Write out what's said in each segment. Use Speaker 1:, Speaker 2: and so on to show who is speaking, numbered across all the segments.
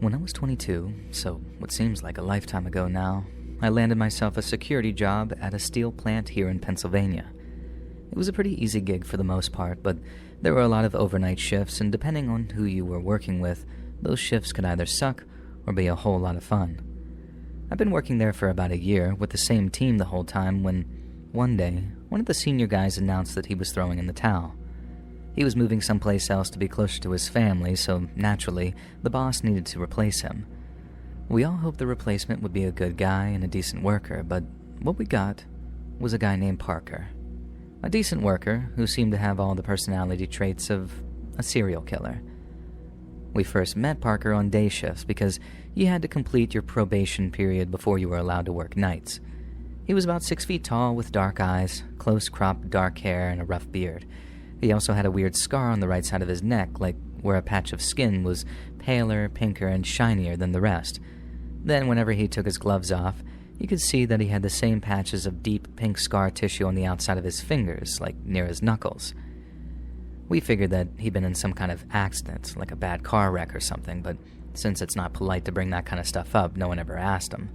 Speaker 1: When I was 22, so what seems like a lifetime ago now, I landed myself a security job at a steel plant here in Pennsylvania. It was a pretty easy gig for the most part, but there were a lot of overnight shifts, and depending on who you were working with, those shifts could either suck or be a whole lot of fun. I've been working there for about a year with the same team the whole time when, one day, one of the senior guys announced that he was throwing in the towel. He was moving someplace else to be closer to his family, so naturally, the boss needed to replace him. We all hoped the replacement would be a good guy and a decent worker, but what we got was a guy named Parker. A decent worker who seemed to have all the personality traits of a serial killer. We first met Parker on day shifts because you had to complete your probation period before you were allowed to work nights. He was about 6 feet tall with dark eyes, close-cropped dark hair, and a rough beard. He also had a weird scar on the right side of his neck, like where a patch of skin was paler, pinker, and shinier than the rest. Then, whenever he took his gloves off, you could see that he had the same patches of deep pink scar tissue on the outside of his fingers, like near his knuckles. We figured that he'd been in some kind of accident, like a bad car wreck or something, but since it's not polite to bring that kind of stuff up, no one ever asked him.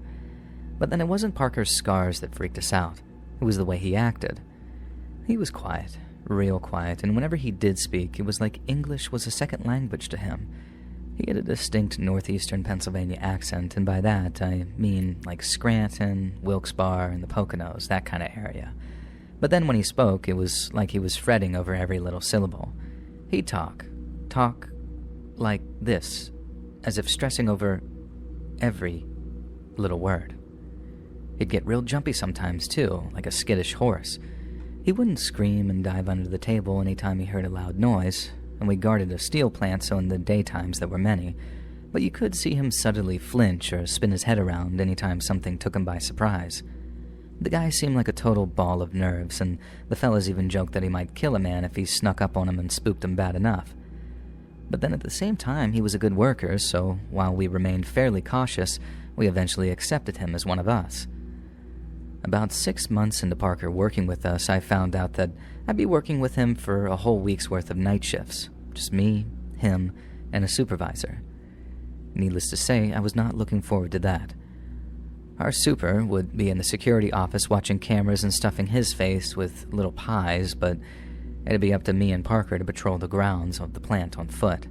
Speaker 1: But then it wasn't Parker's scars that freaked us out. It was the way he acted. He was quiet. Real quiet, and whenever he did speak, it was like English was a second language to him. He had a distinct northeastern Pennsylvania accent, and by that I mean like Scranton, Wilkes-Barre, and the Poconos, that kind of area. But then when he spoke, it was like he was fretting over every little syllable. He'd talk like this, as if stressing over every little word. He'd get real jumpy sometimes, too, like a skittish horse. He wouldn't scream and dive under the table anytime he heard a loud noise, and we guarded a steel plant, so in the daytimes there were many, but you could see him suddenly flinch or spin his head around anytime something took him by surprise. The guy seemed like a total ball of nerves, and the fellas even joked that he might kill a man if he snuck up on him and spooked him bad enough. But then at the same time, he was a good worker, so while we remained fairly cautious, we eventually accepted him as one of us. About 6 months into Parker working with us, I found out that I'd be working with him for a whole week's worth of night shifts. Just me, him, and a supervisor. Needless to say, I was not looking forward to that. Our super would be in the security office watching cameras and stuffing his face with little pies, but it'd be up to me and Parker to patrol the grounds of the plant on foot.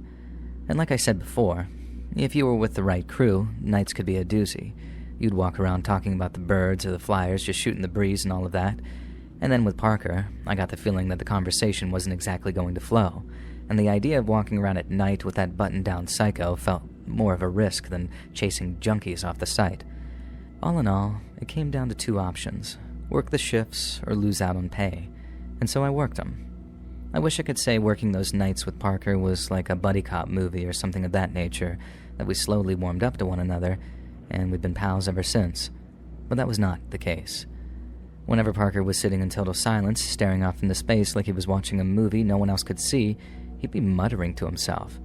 Speaker 1: And like I said before, if you were with the right crew, nights could be a doozy. You'd walk around talking about the birds or the flyers, just shooting the breeze and all of that. And then with Parker, I got the feeling that the conversation wasn't exactly going to flow, and the idea of walking around at night with that buttoned-down psycho felt more of a risk than chasing junkies off the site. All in all, it came down to two options: work the shifts or lose out on pay, and so I worked them. I wish I could say working those nights with Parker was like a buddy cop movie or something of that nature, that we slowly warmed up to one another, and we've been pals ever since. But that was not the case. Whenever Parker was sitting in total silence, staring off into space like he was watching a movie no one else could see, he'd be muttering to himself.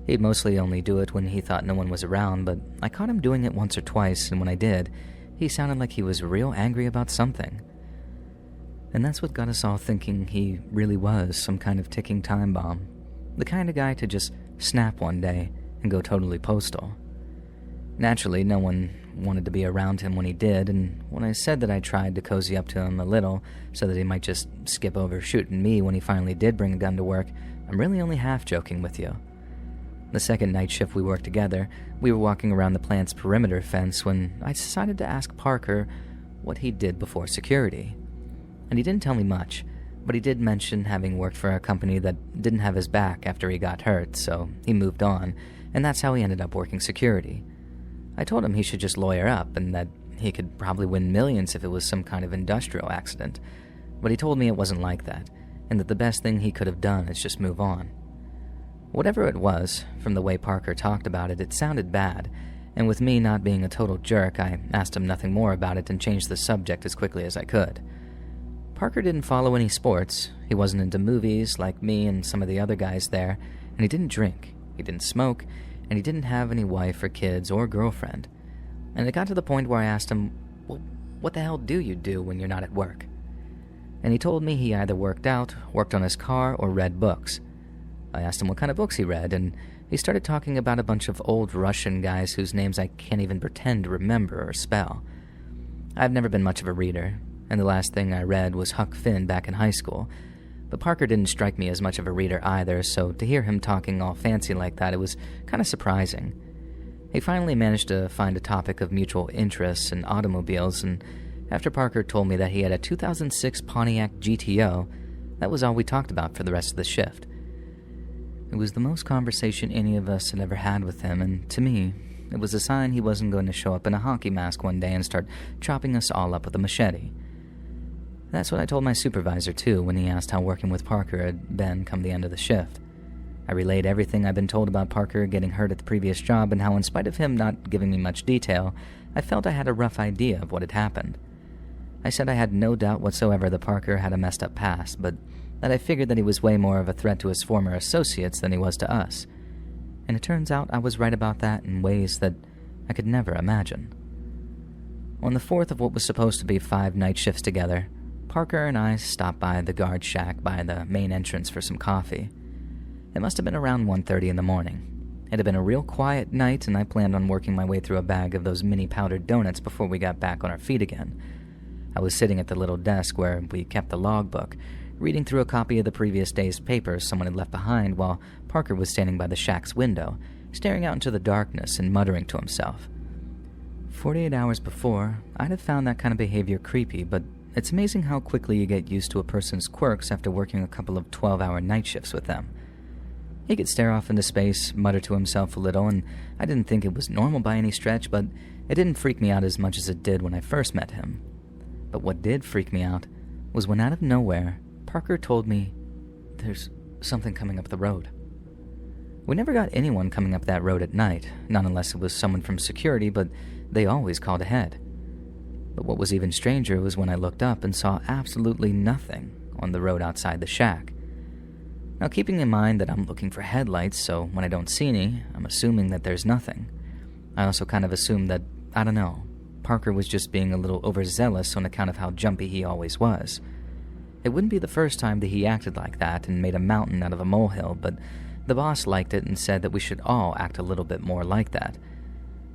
Speaker 1: He'd mostly only do it when he thought no one was around, but I caught him doing it once or twice, and when I did, he sounded like he was real angry about something. And that's what got us all thinking he really was some kind of ticking time bomb. The kind of guy to just snap one day and go totally postal. Naturally, no one wanted to be around him when he did, and when I said that I tried to cozy up to him a little so that he might just skip over shooting me when he finally did bring a gun to work, I'm really only half joking with you. The second night shift we worked together, we were walking around the plant's perimeter fence when I decided to ask Parker what he did before security. And he didn't tell me much, but he did mention having worked for a company that didn't have his back after he got hurt, so he moved on, and that's how he ended up working security. I told him he should just lawyer up and that he could probably win millions if it was some kind of industrial accident, but he told me it wasn't like that, and that the best thing he could have done is just move on. Whatever it was, from the way Parker talked about it, it sounded bad, and with me not being a total jerk, I asked him nothing more about it and changed the subject as quickly as I could. Parker didn't follow any sports, he wasn't into movies like me and some of the other guys there, and he didn't drink, he didn't smoke, and he didn't have any wife or kids or girlfriend. And it got to the point where I asked him, well, what the hell do you do when you're not at work? And he told me he either worked out, worked on his car, or read books. I asked him what kind of books he read, and He started talking about a bunch of old Russian guys whose names I can't even pretend to remember or spell. I've never been much of a reader, and the last thing I read was Huck Finn back in high school, but Parker didn't strike me as much of a reader either, so to hear him talking all fancy like that, it was kind of surprising. He finally managed to find a topic of mutual interests in automobiles, and after Parker told me that he had a 2006 Pontiac GTO, that was all we talked about for the rest of the shift. It was the most conversation any of us had ever had with him, and to me, it was a sign he wasn't going to show up in a hockey mask one day and start chopping us all up with a machete. That's what I told my supervisor, too, when he asked how working with Parker had been come the end of the shift. I relayed everything I'd been told about Parker getting hurt at the previous job and how, in spite of him not giving me much detail, I felt I had a rough idea of what had happened. I said I had no doubt whatsoever that Parker had a messed up past, but that I figured that he was way more of a threat to his former associates than he was to us. And it turns out I was right about that in ways that I could never imagine. On the fourth of what was supposed to be 5 night shifts together, Parker and I stopped by the guard shack by the main entrance for some coffee. It must have been around 1:30 in the morning. It had been a real quiet night, and I planned on working my way through a bag of those mini powdered donuts before we got back on our feet again. I was sitting at the little desk where we kept the logbook, reading through a copy of the previous day's papers someone had left behind while Parker was standing by the shack's window, staring out into the darkness and muttering to himself. 48 hours before, I'd have found that kind of behavior creepy, but it's amazing how quickly you get used to a person's quirks after working a couple of 12-hour night shifts with them. He could stare off into space, mutter to himself a little, and I didn't think it was normal by any stretch, but it didn't freak me out as much as it did when I first met him. But what did freak me out was when out of nowhere, Parker told me, "There's something coming up the road." We never got anyone coming up that road at night, not unless it was someone from security, but they always called ahead. But what was even stranger was when I looked up and saw absolutely nothing on the road outside the shack. Now, keeping in mind that I'm looking for headlights, so when I don't see any, I'm assuming that there's nothing. I also kind of assumed that, I don't know, Parker was just being a little overzealous on account of how jumpy he always was. It wouldn't be the first time that he acted like that and made a mountain out of a molehill, but the boss liked it and said that we should all act a little bit more like that.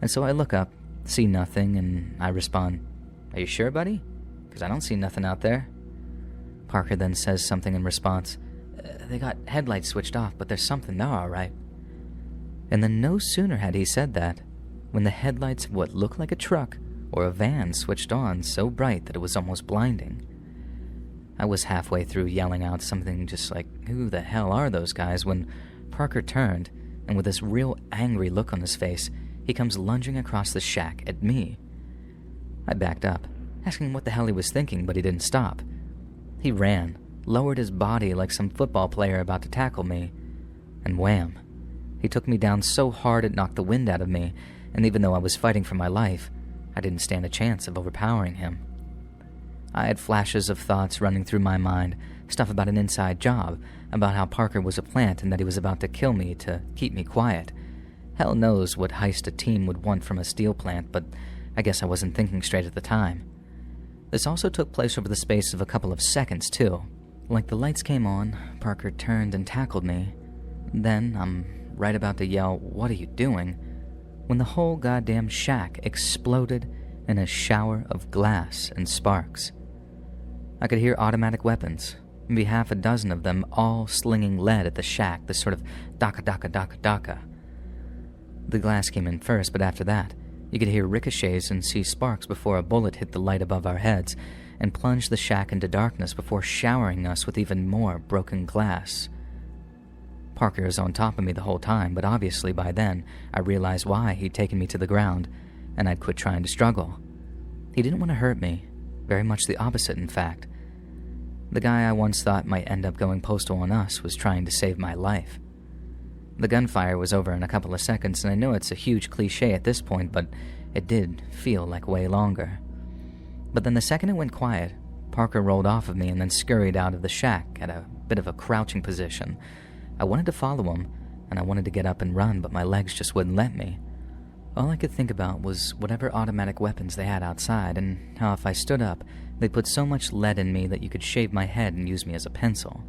Speaker 1: And so I look up, see nothing, and I respond, "Are you sure, buddy? Because I don't see nothing out there." Parker then says something in response. "They got headlights switched off, but there's something there, all right." And then no sooner had he said that, when the headlights of what looked like a truck or a van switched on so bright that it was almost blinding. I was halfway through yelling out something just like, "Who the hell are those guys?" when Parker turned, and with this real angry look on his face, he comes lunging across the shack at me. I backed up, asking what the hell he was thinking, but he didn't stop. He ran, lowered his body like some football player about to tackle me, and wham! He took me down so hard it knocked the wind out of me, and even though I was fighting for my life, I didn't stand a chance of overpowering him. I had flashes of thoughts running through my mind, stuff about an inside job, about how Parker was a plant and that he was about to kill me to keep me quiet. Hell knows what heist a team would want from a steel plant, but I guess I wasn't thinking straight at the time. This also took place over the space of a couple of seconds, too. Like the lights came on, Parker turned and tackled me. Then, I'm right about to yell, "What are you doing?" when the whole goddamn shack exploded in a shower of glass and sparks. I could hear automatic weapons, maybe half a dozen of them, all slinging lead at the shack, this sort of daka daka daka daka. The glass came in first, but after that, you could hear ricochets and see sparks before a bullet hit the light above our heads and plunged the shack into darkness before showering us with even more broken glass. Parker is on top of me the whole time, but obviously by then, I realized why he'd taken me to the ground, and I'd quit trying to struggle. He didn't want to hurt me, very much the opposite, in fact. The guy I once thought might end up going postal on us was trying to save my life. The gunfire was over in a couple of seconds, and I know it's a huge cliche at this point, but it did feel like way longer. But then the second it went quiet, Parker rolled off of me and then scurried out of the shack at a bit of a crouching position. I wanted to follow him, and I wanted to get up and run, but my legs just wouldn't let me. All I could think about was whatever automatic weapons they had outside, and how if I stood up, they put so much lead in me that you could shave my head and use me as a pencil.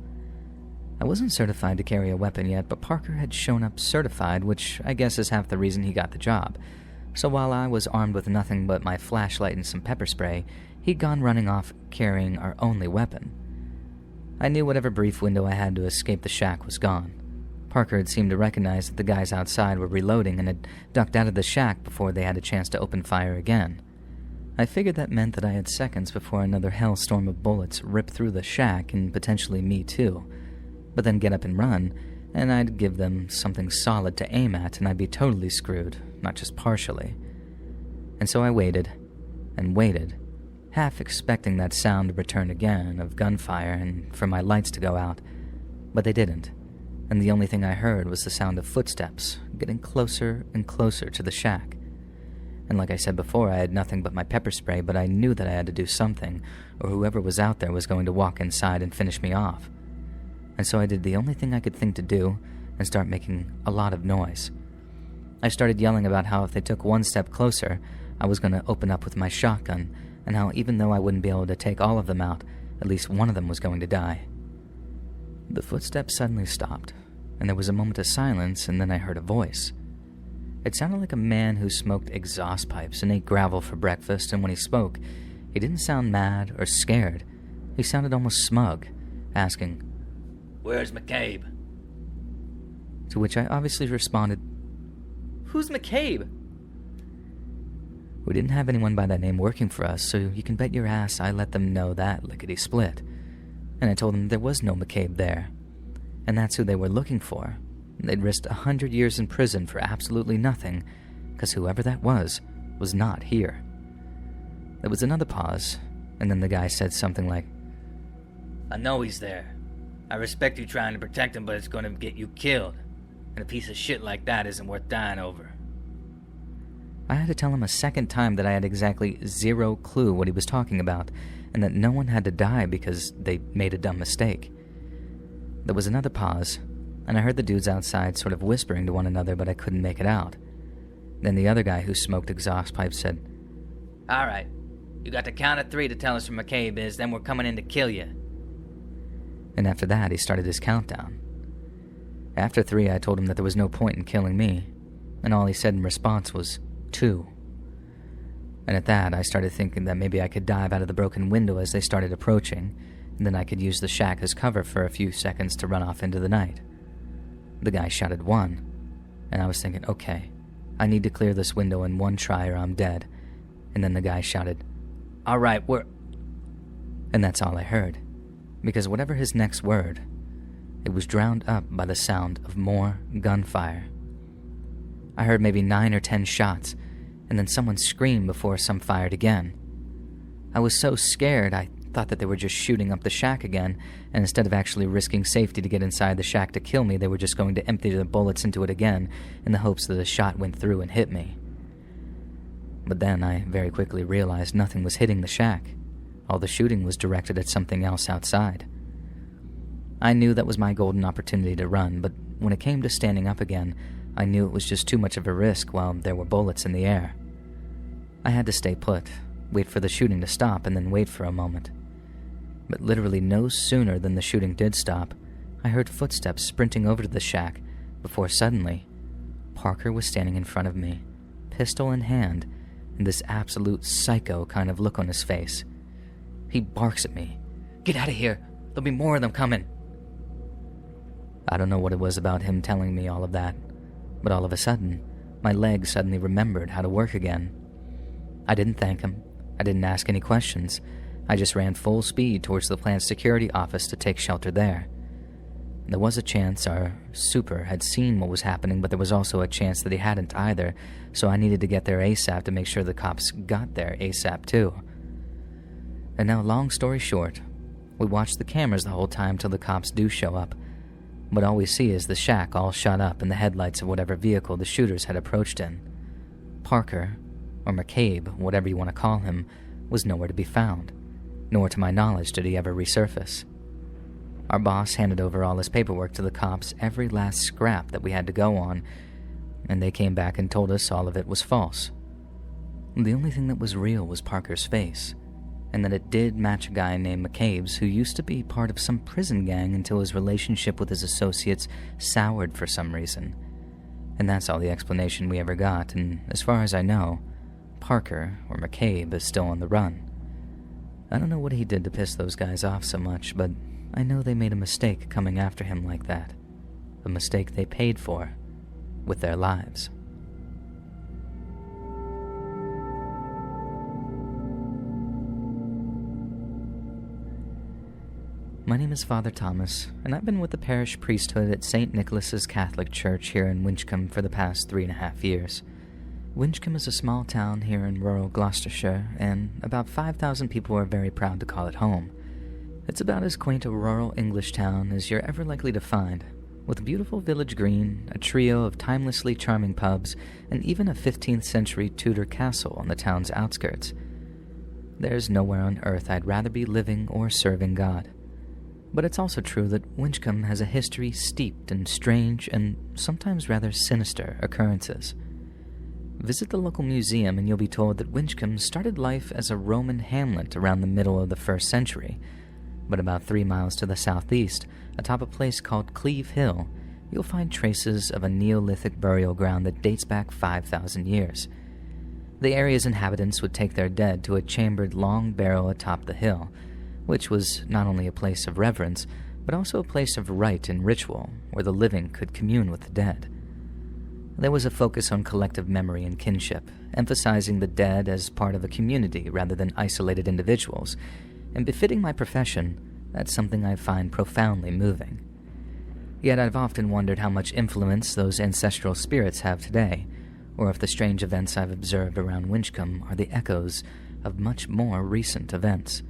Speaker 1: I wasn't certified to carry a weapon yet, but Parker had shown up certified, which I guess is half the reason he got the job. So while I was armed with nothing but my flashlight and some pepper spray, he'd gone running off carrying our only weapon. I knew whatever brief window I had to escape the shack was gone. Parker had seemed to recognize that the guys outside were reloading and had ducked out of the shack before they had a chance to open fire again. I figured that meant that I had seconds before another hellstorm of bullets ripped through the shack and potentially me too. But then get up and run, and I'd give them something solid to aim at and I'd be totally screwed, not just partially. And so I waited, and waited, half expecting that sound to return again of gunfire and for my lights to go out. But they didn't, and the only thing I heard was the sound of footsteps getting closer and closer to the shack. And like I said before, I had nothing but my pepper spray, but I knew that I had to do something, or whoever was out there was going to walk inside and finish me off. And so I did the only thing I could think to do and start making a lot of noise. I started yelling about how if they took one step closer, I was going to open up with my shotgun, and how even though I wouldn't be able to take all of them out, at least one of them was going to die. The footsteps suddenly stopped, and there was a moment of silence, and then I heard a voice. It sounded like a man who smoked exhaust pipes and ate gravel for breakfast, and when he spoke, he didn't sound mad or scared. He sounded almost smug, asking,
Speaker 2: "Where's McCabe?"
Speaker 1: To which I obviously responded,
Speaker 2: "Who's McCabe?"
Speaker 1: We didn't have anyone by that name working for us, so you can bet your ass I let them know that lickety-split. And I told them there was no McCabe there, and that's who they were looking for. They'd risked 100 years in prison for absolutely nothing, because whoever that was not here. There was another pause, and then the guy said something like,
Speaker 2: "I know he's there. I respect you trying to protect him, but it's going to get you killed. And a piece of shit like that isn't worth dying over."
Speaker 1: I had to tell him a second time that I had exactly zero clue what he was talking about, and that no one had to die because they made a dumb mistake. There was another pause, and I heard the dudes outside sort of whispering to one another, but I couldn't make it out. Then the other guy who smoked exhaust pipes said,
Speaker 2: "All right, you got to count of 3 to tell us where McCabe is, then we're coming in to kill you."
Speaker 1: And after that, he started his countdown. After 3, I told him that there was no point in killing me, and all he said in response was, 2. And at that, I started thinking that maybe I could dive out of the broken window as they started approaching, and then I could use the shack as cover for a few seconds to run off into the night. The guy shouted 1, and I was thinking, okay, I need to clear this window in one try or I'm dead. And then the guy shouted, "All right, we're..." And that's all I heard, because whatever his next word, it was drowned up by the sound of more gunfire. I heard maybe 9 or 10 shots, and then someone screamed before some fired again. I was so scared I thought that they were just shooting up the shack again, and instead of actually risking safety to get inside the shack to kill me, they were just going to empty the bullets into it again in the hopes that a shot went through and hit me. But then I very quickly realized nothing was hitting the shack. All the shooting was directed at something else outside. I knew that was my golden opportunity to run, but when it came to standing up again, I knew it was just too much of a risk while there were bullets in the air. I had to stay put, wait for the shooting to stop, and then wait for a moment. But literally no sooner than the shooting did stop, I heard footsteps sprinting over to the shack, before suddenly, Parker was standing in front of me, pistol in hand, and this absolute psycho kind of look on his face. He barks at me, "Get out of here! There'll be more of them coming!" I don't know what it was about him telling me all of that, but all of a sudden, my legs suddenly remembered how to work again. I didn't thank him. I didn't ask any questions. I just ran full speed towards the plant's security office to take shelter there. There was a chance our super had seen what was happening, but there was also a chance that he hadn't either, so I needed to get there ASAP to make sure the cops got there ASAP too. And now, long story short, we watched the cameras the whole time till the cops do show up, but all we see is the shack all shot up and the headlights of whatever vehicle the shooters had approached in. Parker, or McCabe, whatever you want to call him, was nowhere to be found, nor to my knowledge did he ever resurface. Our boss handed over all his paperwork to the cops, every last scrap that we had to go on, and they came back and told us all of it was false. The only thing that was real was Parker's face, and that it did match a guy named McCabe's who used to be part of some prison gang until his relationship with his associates soured for some reason. And that's all the explanation we ever got, and as far as I know, Parker, or McCabe, is still on the run. I don't know what he did to piss those guys off so much, but I know they made a mistake coming after him like that. A mistake they paid for with their lives. My name is Father Thomas, and I've been with the parish priesthood at St. Nicholas's Catholic Church here in Winchcombe for the past 3.5 years. Winchcombe is a small town here in rural Gloucestershire, and about 5,000 people are very proud to call it home. It's about as quaint a rural English town as you're ever likely to find, with a beautiful village green, a trio of timelessly charming pubs, and even a 15th century Tudor castle on the town's outskirts. There's nowhere on earth I'd rather be living or serving God. But it's also true that Winchcombe has a history steeped in strange and sometimes rather sinister occurrences. Visit the local museum and you'll be told that Winchcombe started life as a Roman hamlet around the middle of the 1st century. But about 3 miles to the southeast, atop a place called Cleve Hill, you'll find traces of a Neolithic burial ground that dates back 5,000 years. The area's inhabitants would take their dead to a chambered long barrow atop the hill, which was not only a place of reverence, but also a place of rite and ritual where the living could commune with the dead. There was a focus on collective memory and kinship, emphasizing the dead as part of a community rather than isolated individuals, and befitting my profession, that's something I find profoundly moving. Yet I've often wondered how much influence those ancestral spirits have today, or if the strange events I've observed around Winchcombe are the echoes of much more recent events.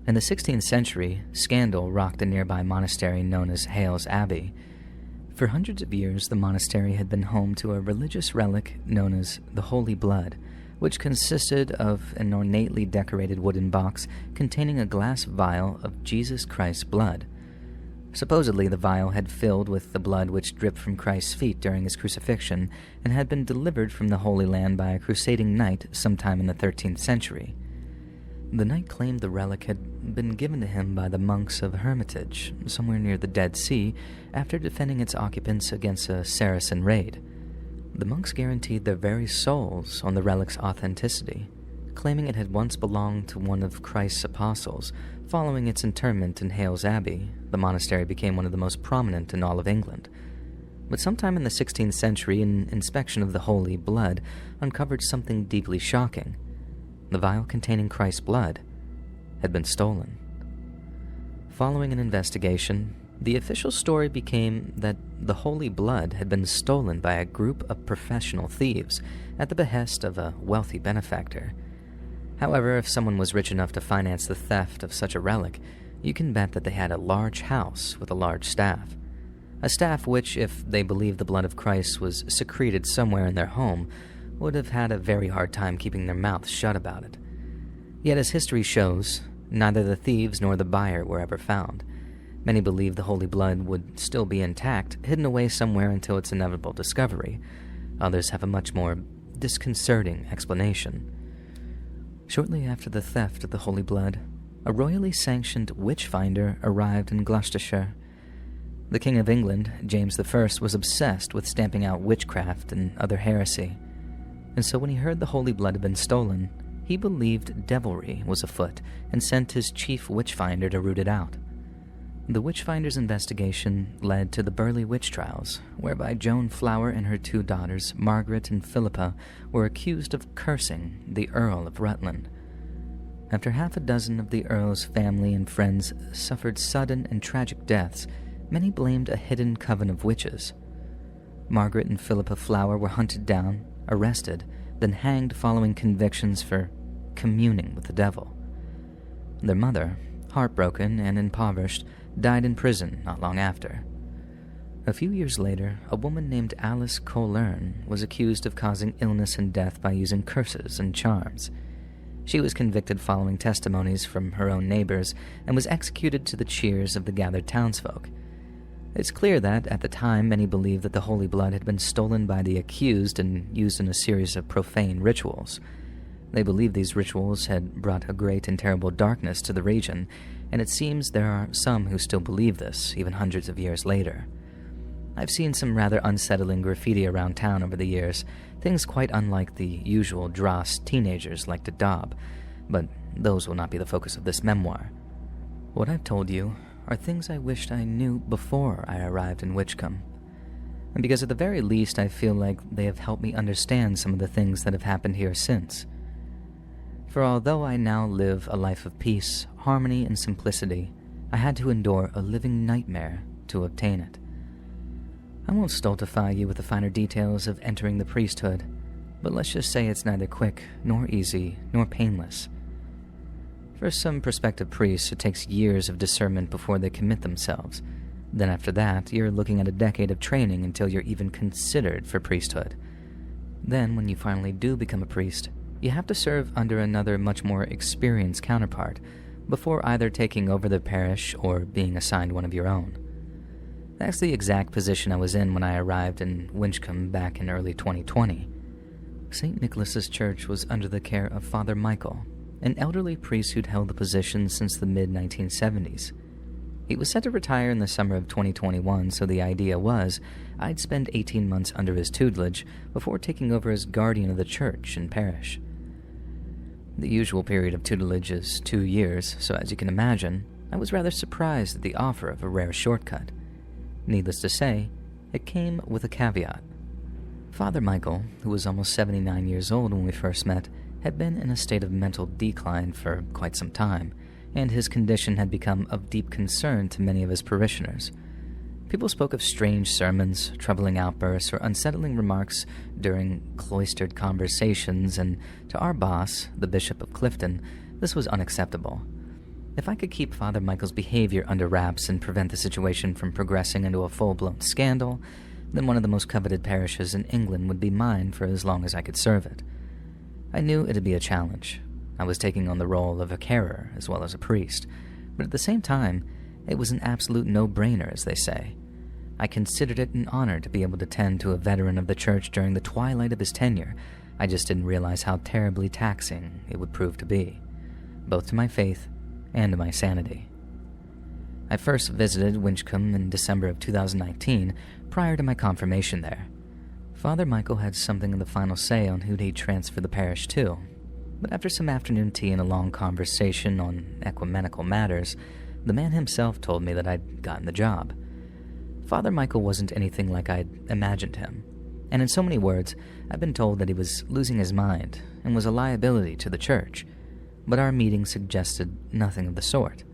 Speaker 1: In the 16th century, scandal rocked a nearby monastery known as Hales Abbey. For hundreds of years, the monastery had been home to a religious relic known as the Holy Blood, which consisted of an ornately decorated wooden box containing a glass vial of Jesus Christ's blood. Supposedly, the vial had filled with the blood which dripped from Christ's feet during his crucifixion and had been delivered from the Holy Land by a crusading knight sometime in the 13th century. The knight claimed the relic had been given to him by the monks of Hermitage, somewhere near the Dead Sea, after defending its occupants against a Saracen raid. The monks guaranteed their very souls on the relic's authenticity, claiming it had once belonged to one of Christ's apostles. Following its interment in Hales Abbey, the monastery became one of the most prominent in all of England. But sometime in the 16th century, an inspection of the Holy Blood uncovered something deeply shocking. The vial containing Christ's blood had been stolen. Following an investigation, the official story became that the Holy Blood had been stolen by a group of professional thieves at the behest of a wealthy benefactor. However, if someone was rich enough to finance the theft of such a relic, you can bet that they had a large house with a large staff. A staff which, if they believed the blood of Christ was secreted somewhere in their home, would have had a very hard time keeping their mouths shut about it. Yet as history shows, neither the thieves nor the buyer were ever found. Many believe the Holy Blood would still be intact, hidden away somewhere until its inevitable discovery. Others have a much more disconcerting explanation. Shortly after the theft of the Holy Blood, a royally sanctioned witch finder arrived in Gloucestershire. The King of England, James I, was obsessed with stamping out witchcraft and other heresy. And so when he heard the Holy Blood had been stolen, he believed devilry was afoot and sent his chief witchfinder to root it out. The witchfinder's investigation led to the Burley witch trials, whereby Joan Flower and her 2 daughters, Margaret and Philippa, were accused of cursing the Earl of Rutland. After half a dozen of the Earl's family and friends suffered sudden and tragic deaths, many blamed a hidden coven of witches. Margaret and Philippa Flower were hunted down, arrested, then hanged following convictions for communing with the devil. Their mother, heartbroken and impoverished, died in prison not long after. A few years later, a woman named Alice Colerne was accused of causing illness and death by using curses and charms. She was convicted following testimonies from her own neighbors and was executed to the cheers of the gathered townsfolk. It's clear that, at the time, many believed that the Holy Blood had been stolen by the accused and used in a series of profane rituals. They believed these rituals had brought a great and terrible darkness to the region, and it seems there are some who still believe this, even hundreds of years later. I've seen some rather unsettling graffiti around town over the years, things quite unlike the usual dross teenagers like to daub, but those will not be the focus of this memoir. What I've told you are things I wished I knew before I arrived in Witchcombe, and because at the very least I feel like they have helped me understand some of the things that have happened here since. For although I now live a life of peace, harmony, and simplicity, I had to endure a living nightmare to obtain it. I won't stultify you with the finer details of entering the priesthood, but let's just say it's neither quick, nor easy, nor painless. For some prospective priests, it takes years of discernment before they commit themselves. Then after that, you're looking at a decade of training until you're even considered for priesthood. Then, when you finally do become a priest, you have to serve under another much more experienced counterpart before either taking over the parish or being assigned one of your own. That's the exact position I was in when I arrived in Winchcombe back in early 2020. St. Nicholas's Church was under the care of Father Michael, an elderly priest who'd held the position since the mid-1970s. He was set to retire in the summer of 2021, so the idea was I'd spend 18 months under his tutelage before taking over as guardian of the church and parish. The usual period of tutelage is 2 years, so as you can imagine, I was rather surprised at the offer of a rare shortcut. Needless to say, it came with a caveat. Father Michael, who was almost 79 years old when we first met, had been in a state of mental decline for quite some time, and his condition had become of deep concern to many of his parishioners. People spoke of strange sermons, troubling outbursts, or unsettling remarks during cloistered conversations, and to our boss, the Bishop of Clifton, this was unacceptable. If I could keep Father Michael's behavior under wraps and prevent the situation from progressing into a full-blown scandal, then one of the most coveted parishes in England would be mine for as long as I could serve it. I knew it'd be a challenge. I was taking on the role of a carer as well as a priest, but at the same time, it was an absolute no-brainer, as they say. I considered it an honor to be able to tend to a veteran of the church during the twilight of his tenure. I just didn't realize how terribly taxing it would prove to be, both to my faith and to my sanity. I first visited Winchcombe in December of 2019, prior to my confirmation there. Father Michael had something of the final say on who he'd transfer the parish to, but after some afternoon tea and a long conversation on ecumenical matters, the man himself told me that I'd gotten the job. Father Michael wasn't anything like I'd imagined him, and in so many words, I've been told that he was losing his mind and was a liability to the church, but our meeting suggested nothing of the sort.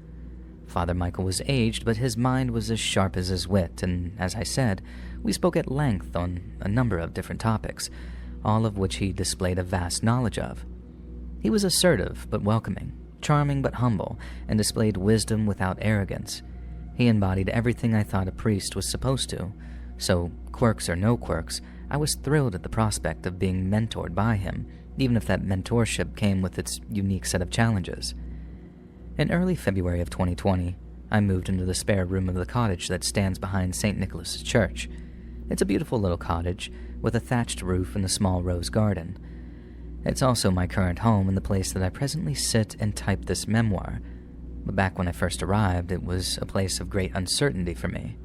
Speaker 1: Father Michael was aged, but his mind was as sharp as his wit, and as I said, we spoke at length on a number of different topics, all of which he displayed a vast knowledge of. He was assertive but welcoming, charming but humble, and displayed wisdom without arrogance. He embodied everything I thought a priest was supposed to, so quirks or no quirks, I was thrilled at the prospect of being mentored by him, even if that mentorship came with its unique set of challenges. In early February of 2020, I moved into the spare room of the cottage that stands behind St. Nicholas's Church. It's a beautiful little cottage with a thatched roof and a small rose garden. It's also my current home and the place that I presently sit and type this memoir, but back when I first arrived, it was a place of great uncertainty for me.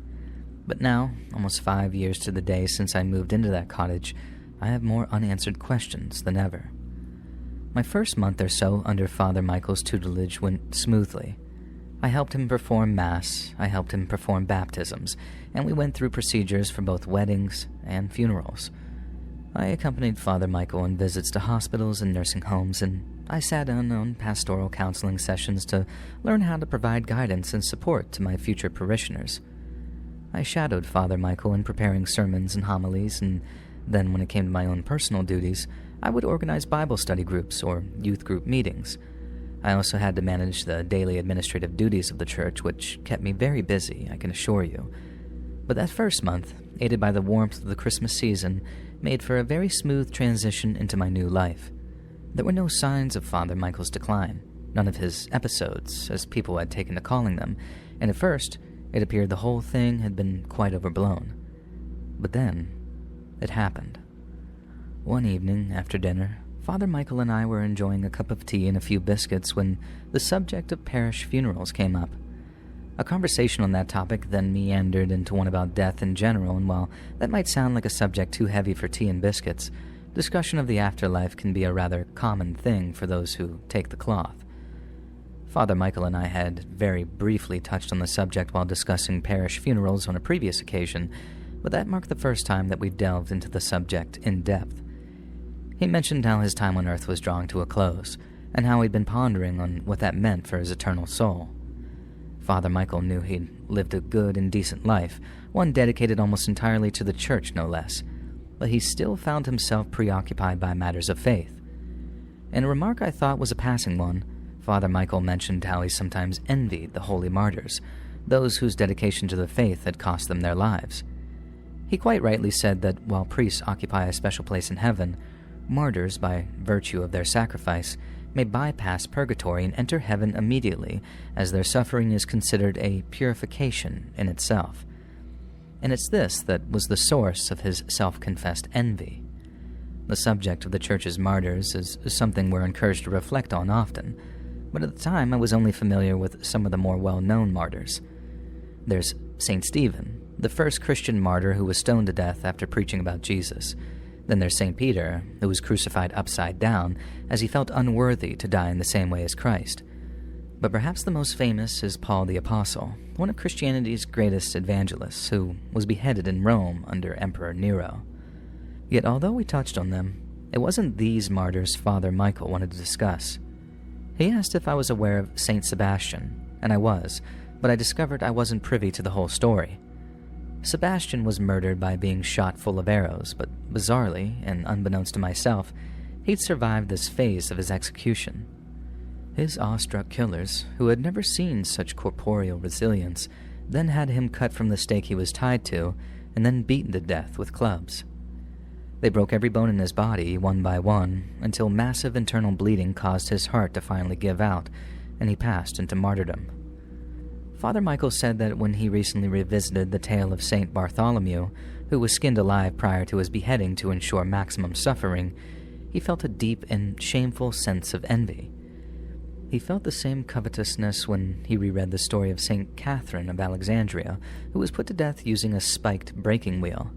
Speaker 1: But now, almost 5 years to the day since I moved into that cottage, I have more unanswered questions than ever. My first month or so under Father Michael's tutelage went smoothly. I helped him perform Mass, I helped him perform baptisms, and we went through procedures for both weddings and funerals. I accompanied Father Michael on visits to hospitals and nursing homes, and I sat in on pastoral counseling sessions to learn how to provide guidance and support to my future parishioners. I shadowed Father Michael in preparing sermons and homilies, and then when it came to my own personal duties, I would organize Bible study groups or youth group meetings. I also had to manage the daily administrative duties of the church, which kept me very busy, I can assure you. But that first month, aided by the warmth of the Christmas season, made for a very smooth transition into my new life. There were no signs of Father Michael's decline, none of his episodes, as people had taken to calling them, and at first, it appeared the whole thing had been quite overblown. But then, it happened. One evening, after dinner, Father Michael and I were enjoying a cup of tea and a few biscuits when the subject of parish funerals came up. A conversation on that topic then meandered into one about death in general, and while that might sound like a subject too heavy for tea and biscuits, discussion of the afterlife can be a rather common thing for those who take the cloth. Father Michael and I had very briefly touched on the subject while discussing parish funerals on a previous occasion, but that marked the first time that we delved into the subject in depth. He mentioned how his time on earth was drawing to a close, and how he'd been pondering on what that meant for his eternal soul. Father Michael knew he'd lived a good and decent life, one dedicated almost entirely to the church, no less, but he still found himself preoccupied by matters of faith. In a remark I thought was a passing one, Father Michael mentioned how he sometimes envied the holy martyrs, those whose dedication to the faith had cost them their lives. He quite rightly said that while priests occupy a special place in heaven, martyrs, by virtue of their sacrifice, may bypass purgatory and enter heaven immediately, as their suffering is considered a purification in itself. And it's this that was the source of his self-confessed envy. The subject of the church's martyrs is something we're encouraged to reflect on often, but at the time I was only familiar with some of the more well-known martyrs. There's St. Stephen, the first Christian martyr who was stoned to death after preaching about Jesus. Then there's St. Peter, who was crucified upside down as he felt unworthy to die in the same way as Christ. But perhaps the most famous is Paul the Apostle, one of Christianity's greatest evangelists, who was beheaded in Rome under Emperor Nero. Yet although we touched on them, it wasn't these martyrs Father Michael wanted to discuss. He asked if I was aware of St. Sebastian, and I was, but I discovered I wasn't privy to the whole story. Sebastian was murdered by being shot full of arrows, but bizarrely, and unbeknownst to myself, he'd survived this phase of his execution. His awestruck killers, who had never seen such corporeal resilience, then had him cut from the stake he was tied to, and then beaten to death with clubs. They broke every bone in his body, one by one, until massive internal bleeding caused his heart to finally give out, and he passed into martyrdom. Father Michael said that when he recently revisited the tale of St. Bartholomew, who was skinned alive prior to his beheading to ensure maximum suffering, he felt a deep and shameful sense of envy. He felt the same covetousness when he reread the story of St. Catherine of Alexandria, who was put to death using a spiked breaking wheel.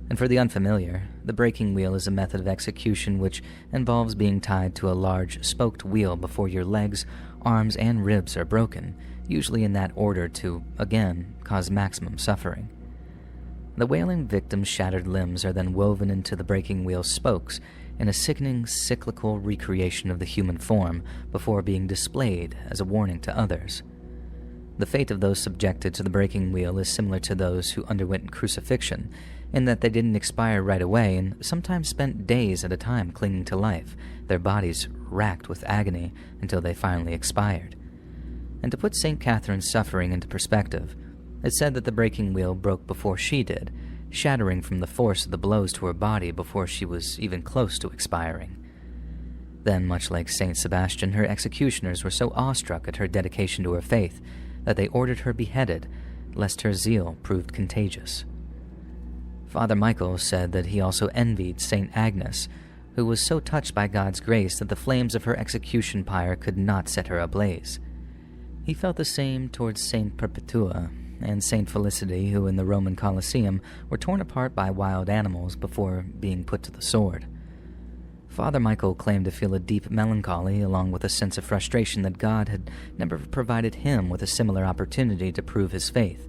Speaker 1: And for the unfamiliar, the breaking wheel is a method of execution which involves being tied to a large spoked wheel before your legs, arms, and ribs are broken, usually in that order to, again, cause maximum suffering. The wailing victim's shattered limbs are then woven into the breaking wheel's spokes in a sickening cyclical recreation of the human form before being displayed as a warning to others. The fate of those subjected to the breaking wheel is similar to those who underwent crucifixion, in that they didn't expire right away and sometimes spent days at a time clinging to life, their bodies racked with agony until they finally expired. And to put St. Catherine's suffering into perspective, it's said that the breaking wheel broke before she did, shattering from the force of the blows to her body before she was even close to expiring. Then, much like St. Sebastian, her executioners were so awestruck at her dedication to her faith that they ordered her beheaded, lest her zeal proved contagious. Father Michael said that he also envied St. Agnes, who was so touched by God's grace that the flames of her execution pyre could not set her ablaze. He felt the same towards St. Perpetua and St. Felicity, who in the Roman Colosseum were torn apart by wild animals before being put to the sword. Father Michael claimed to feel a deep melancholy along with a sense of frustration that God had never provided him with a similar opportunity to prove his faith.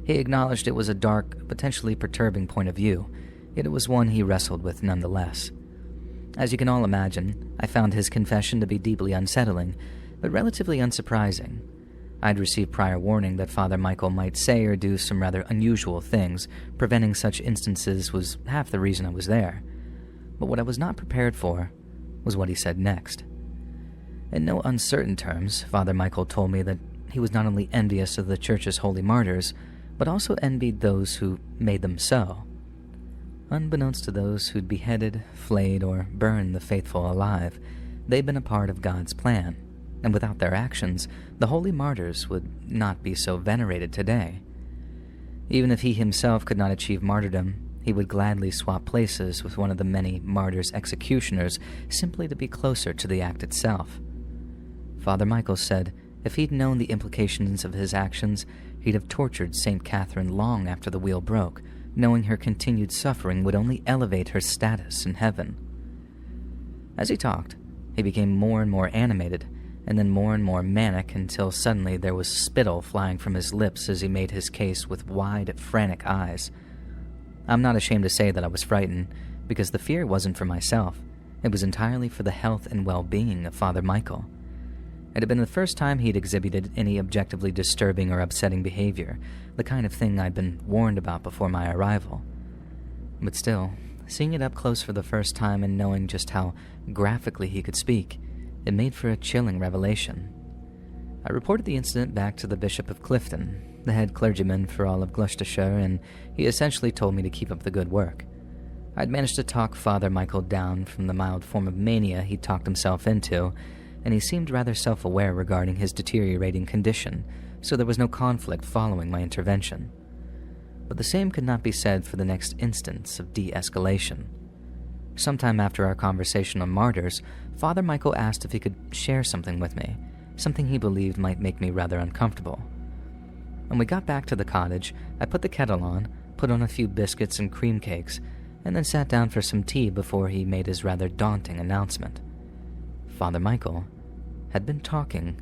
Speaker 1: He acknowledged it was a dark, potentially perturbing point of view, yet it was one he wrestled with nonetheless. As you can all imagine, I found his confession to be deeply unsettling, but relatively unsurprising. I'd received prior warning that Father Michael might say or do some rather unusual things. Preventing such instances was half the reason I was there. But what I was not prepared for was what he said next. In no uncertain terms, Father Michael told me that he was not only envious of the Church's holy martyrs, but also envied those who made them so. Unbeknownst to those who'd beheaded, flayed, or burned the faithful alive, they'd been a part of God's plan, and without their actions, the holy martyrs would not be so venerated today. Even if he himself could not achieve martyrdom, He would gladly swap places with one of the many martyrs' executioners simply to be closer to the act itself. Father Michael said if he'd known the implications of his actions, he'd have tortured St. Catherine long after the wheel broke, knowing her continued suffering would only elevate her status in heaven. As he talked, he became more and more animated, and then more and more manic until suddenly there was spittle flying from his lips as he made his case with wide, frantic eyes. I'm not ashamed to say that I was frightened, because the fear wasn't for myself. It was entirely for the health and well-being of Father Michael. It had been the first time he'd exhibited any objectively disturbing or upsetting behavior, the kind of thing I'd been warned about before my arrival. But still, seeing it up close for the first time and knowing just how graphically he could speak, it made for a chilling revelation. I reported the incident back to the Bishop of Clifton, the head clergyman for all of Gloucestershire, and he essentially told me to keep up the good work. I'd managed to talk Father Michael down from the mild form of mania he'd talked himself into, and he seemed rather self-aware regarding his deteriorating condition, so there was no conflict following my intervention. But the same could not be said for the next instance of de-escalation. Sometime after our conversation on martyrs, Father Michael asked if he could share something with me, something he believed might make me rather uncomfortable. When we got back to the cottage, I put the kettle on, put on a few biscuits and cream cakes, and then sat down for some tea before he made his rather daunting announcement. Father Michael had been talking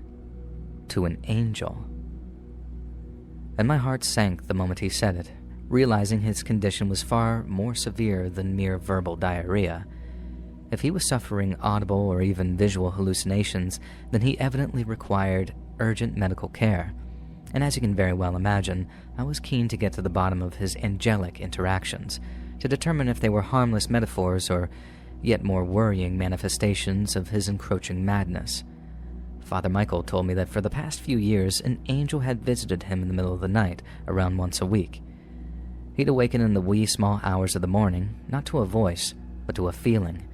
Speaker 1: to an angel. And my heart sank the moment he said it, realizing his condition was far more severe than mere verbal diarrhea. If he was suffering audible or even visual hallucinations, then he evidently required urgent medical care. And as you can very well imagine, I was keen to get to the bottom of his angelic interactions, to determine if they were harmless metaphors or yet more worrying manifestations of his encroaching madness. Father Michael told me that for the past few years, an angel had visited him in the middle of the night, around once a week. He'd awaken in the wee small hours of the morning, not to a voice, but to a feeling,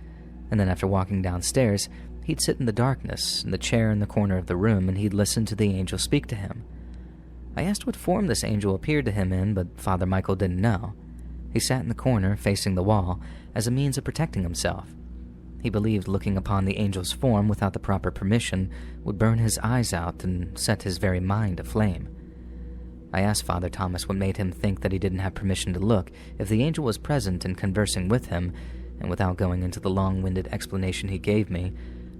Speaker 1: and then after walking downstairs, he'd sit in the darkness, in the chair in the corner of the room, and he'd listen to the angel speak to him. I asked what form this angel appeared to him in, but Father Michael didn't know. He sat in the corner, facing the wall, as a means of protecting himself. He believed looking upon the angel's form without the proper permission would burn his eyes out and set his very mind aflame. I asked Father Thomas what made him think that he didn't have permission to look if the angel was present and conversing with him, and without going into the long-winded explanation he gave me,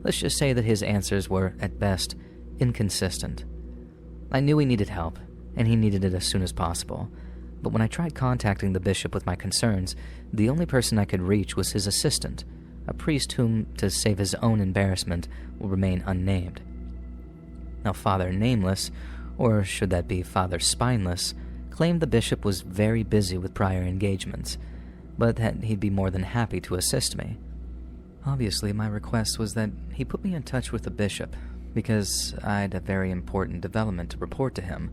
Speaker 1: let's just say that his answers were, at best, inconsistent. I knew he needed help, and he needed it as soon as possible, but when I tried contacting the bishop with my concerns, the only person I could reach was his assistant, a priest whom, to save his own embarrassment, will remain unnamed. Now Father Nameless, or should that be Father Spineless, claimed the bishop was very busy with prior engagements, but that he'd be more than happy to assist me. Obviously, my request was that he put me in touch with the bishop, because I'd a very important development to report to him,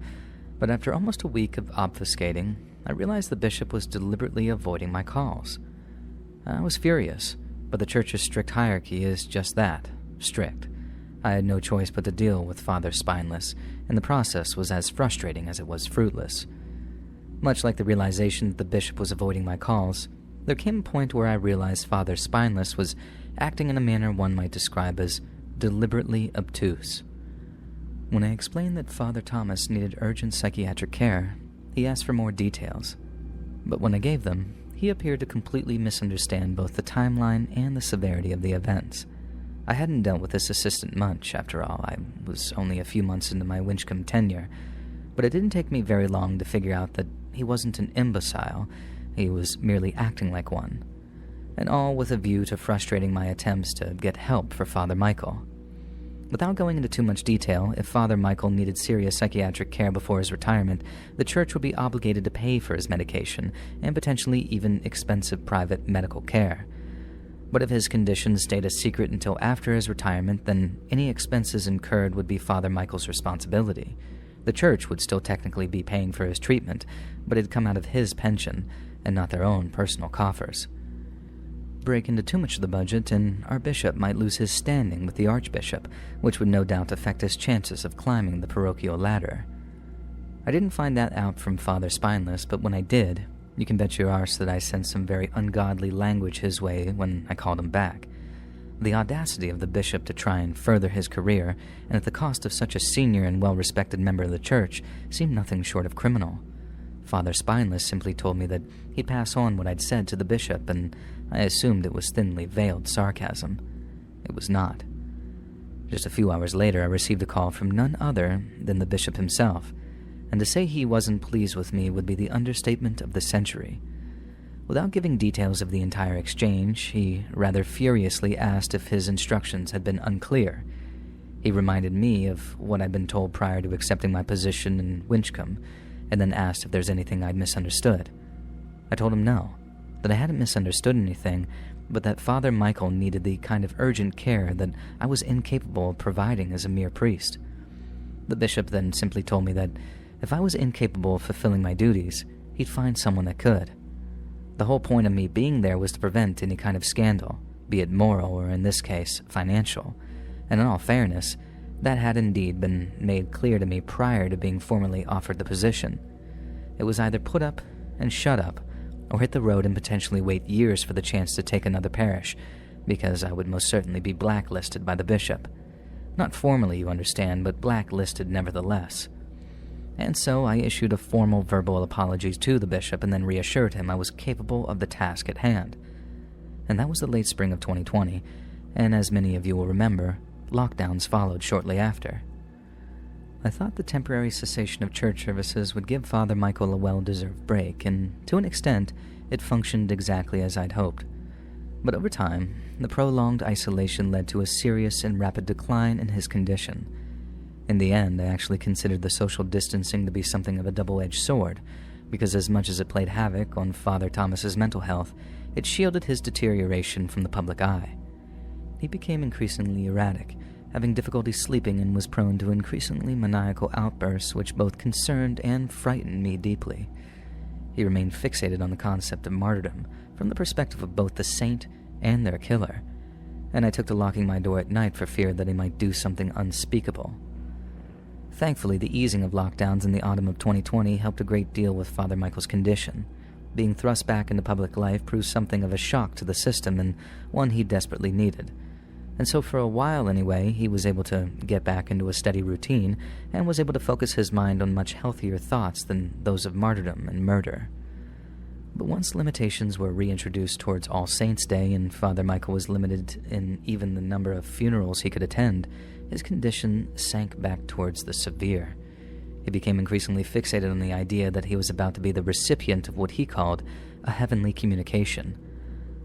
Speaker 1: but after almost a week of obfuscating, I realized the bishop was deliberately avoiding my calls. I was furious, but the church's strict hierarchy is just that, strict. I had no choice but to deal with Father Spineless, and the process was as frustrating as it was fruitless. Much like the realization that the bishop was avoiding my calls, there came a point where I realized Father Spineless was acting in a manner one might describe as deliberately obtuse. When I explained that Father Thomas needed urgent psychiatric care, he asked for more details. But when I gave them, he appeared to completely misunderstand both the timeline and the severity of the events. I hadn't dealt with this assistant much, after all. I was only a few months into my Winchcombe tenure, but it didn't take me very long to figure out that he wasn't an imbecile, he was merely acting like one, and all with a view to frustrating my attempts to get help for Father Michael. Without going into too much detail, if Father Michael needed serious psychiatric care before his retirement, the church would be obligated to pay for his medication and potentially even expensive private medical care. But if his condition stayed a secret until after his retirement, then any expenses incurred would be Father Michael's responsibility. The church would still technically be paying for his treatment, but it'd come out of his pension and not their own personal coffers. Break into too much of the budget, and our bishop might lose his standing with the archbishop, which would no doubt affect his chances of climbing the parochial ladder. I didn't find that out from Father Spineless, but when I did, You can bet your arse that I sent some very ungodly language his way when I called him back. The audacity of the bishop to try and further his career, and at the cost of such a senior and well-respected member of the church, seemed nothing short of criminal. Father Spineless simply told me that he'd pass on what I'd said to the bishop, and I assumed it was thinly veiled sarcasm. It was not. Just a few hours later, I received a call from none other than the bishop himself, and to say he wasn't pleased with me would be the understatement of the century. Without giving details of the entire exchange, he rather furiously asked if his instructions had been unclear. He reminded me of what I'd been told prior to accepting my position in Winchcombe, and then asked if there's anything I'd misunderstood. I told him no, that I hadn't misunderstood anything, but that Father Michael needed the kind of urgent care that I was incapable of providing as a mere priest. The bishop then simply told me that if I was incapable of fulfilling my duties, he'd find someone that could. The whole point of me being there was to prevent any kind of scandal, be it moral or, in this case, financial. And in all fairness, that had indeed been made clear to me prior to being formally offered the position. It was either put up and shut up, or hit the road and potentially wait years for the chance to take another parish, because I would most certainly be blacklisted by the bishop. Not formally, you understand, but blacklisted nevertheless. And so I issued a formal verbal apology to the bishop and then reassured him I was capable of the task at hand. And that was the late spring of 2020, and as many of you will remember, lockdowns followed shortly after. I thought the temporary cessation of church services would give Father Michael a well-deserved break, and to an extent, it functioned exactly as I'd hoped. But over time, the prolonged isolation led to a serious and rapid decline in his condition. In the end, I actually considered the social distancing to be something of a double-edged sword, because as much as it played havoc on Father Thomas's mental health, it shielded his deterioration from the public eye. He became increasingly erratic, having difficulty sleeping, and was prone to increasingly maniacal outbursts which both concerned and frightened me deeply. He remained fixated on the concept of martyrdom from the perspective of both the saint and their killer, and I took to locking my door at night for fear that he might do something unspeakable. Thankfully, the easing of lockdowns in the autumn of 2020 helped a great deal with Father Michael's condition. Being thrust back into public life proved something of a shock to the system, and one he desperately needed. And so for a while anyway, he was able to get back into a steady routine and was able to focus his mind on much healthier thoughts than those of martyrdom and murder. But once limitations were reintroduced towards All Saints' Day and Father Michael was limited in even the number of funerals he could attend, his condition sank back towards the severe. He became increasingly fixated on the idea that he was about to be the recipient of what he called a heavenly communication.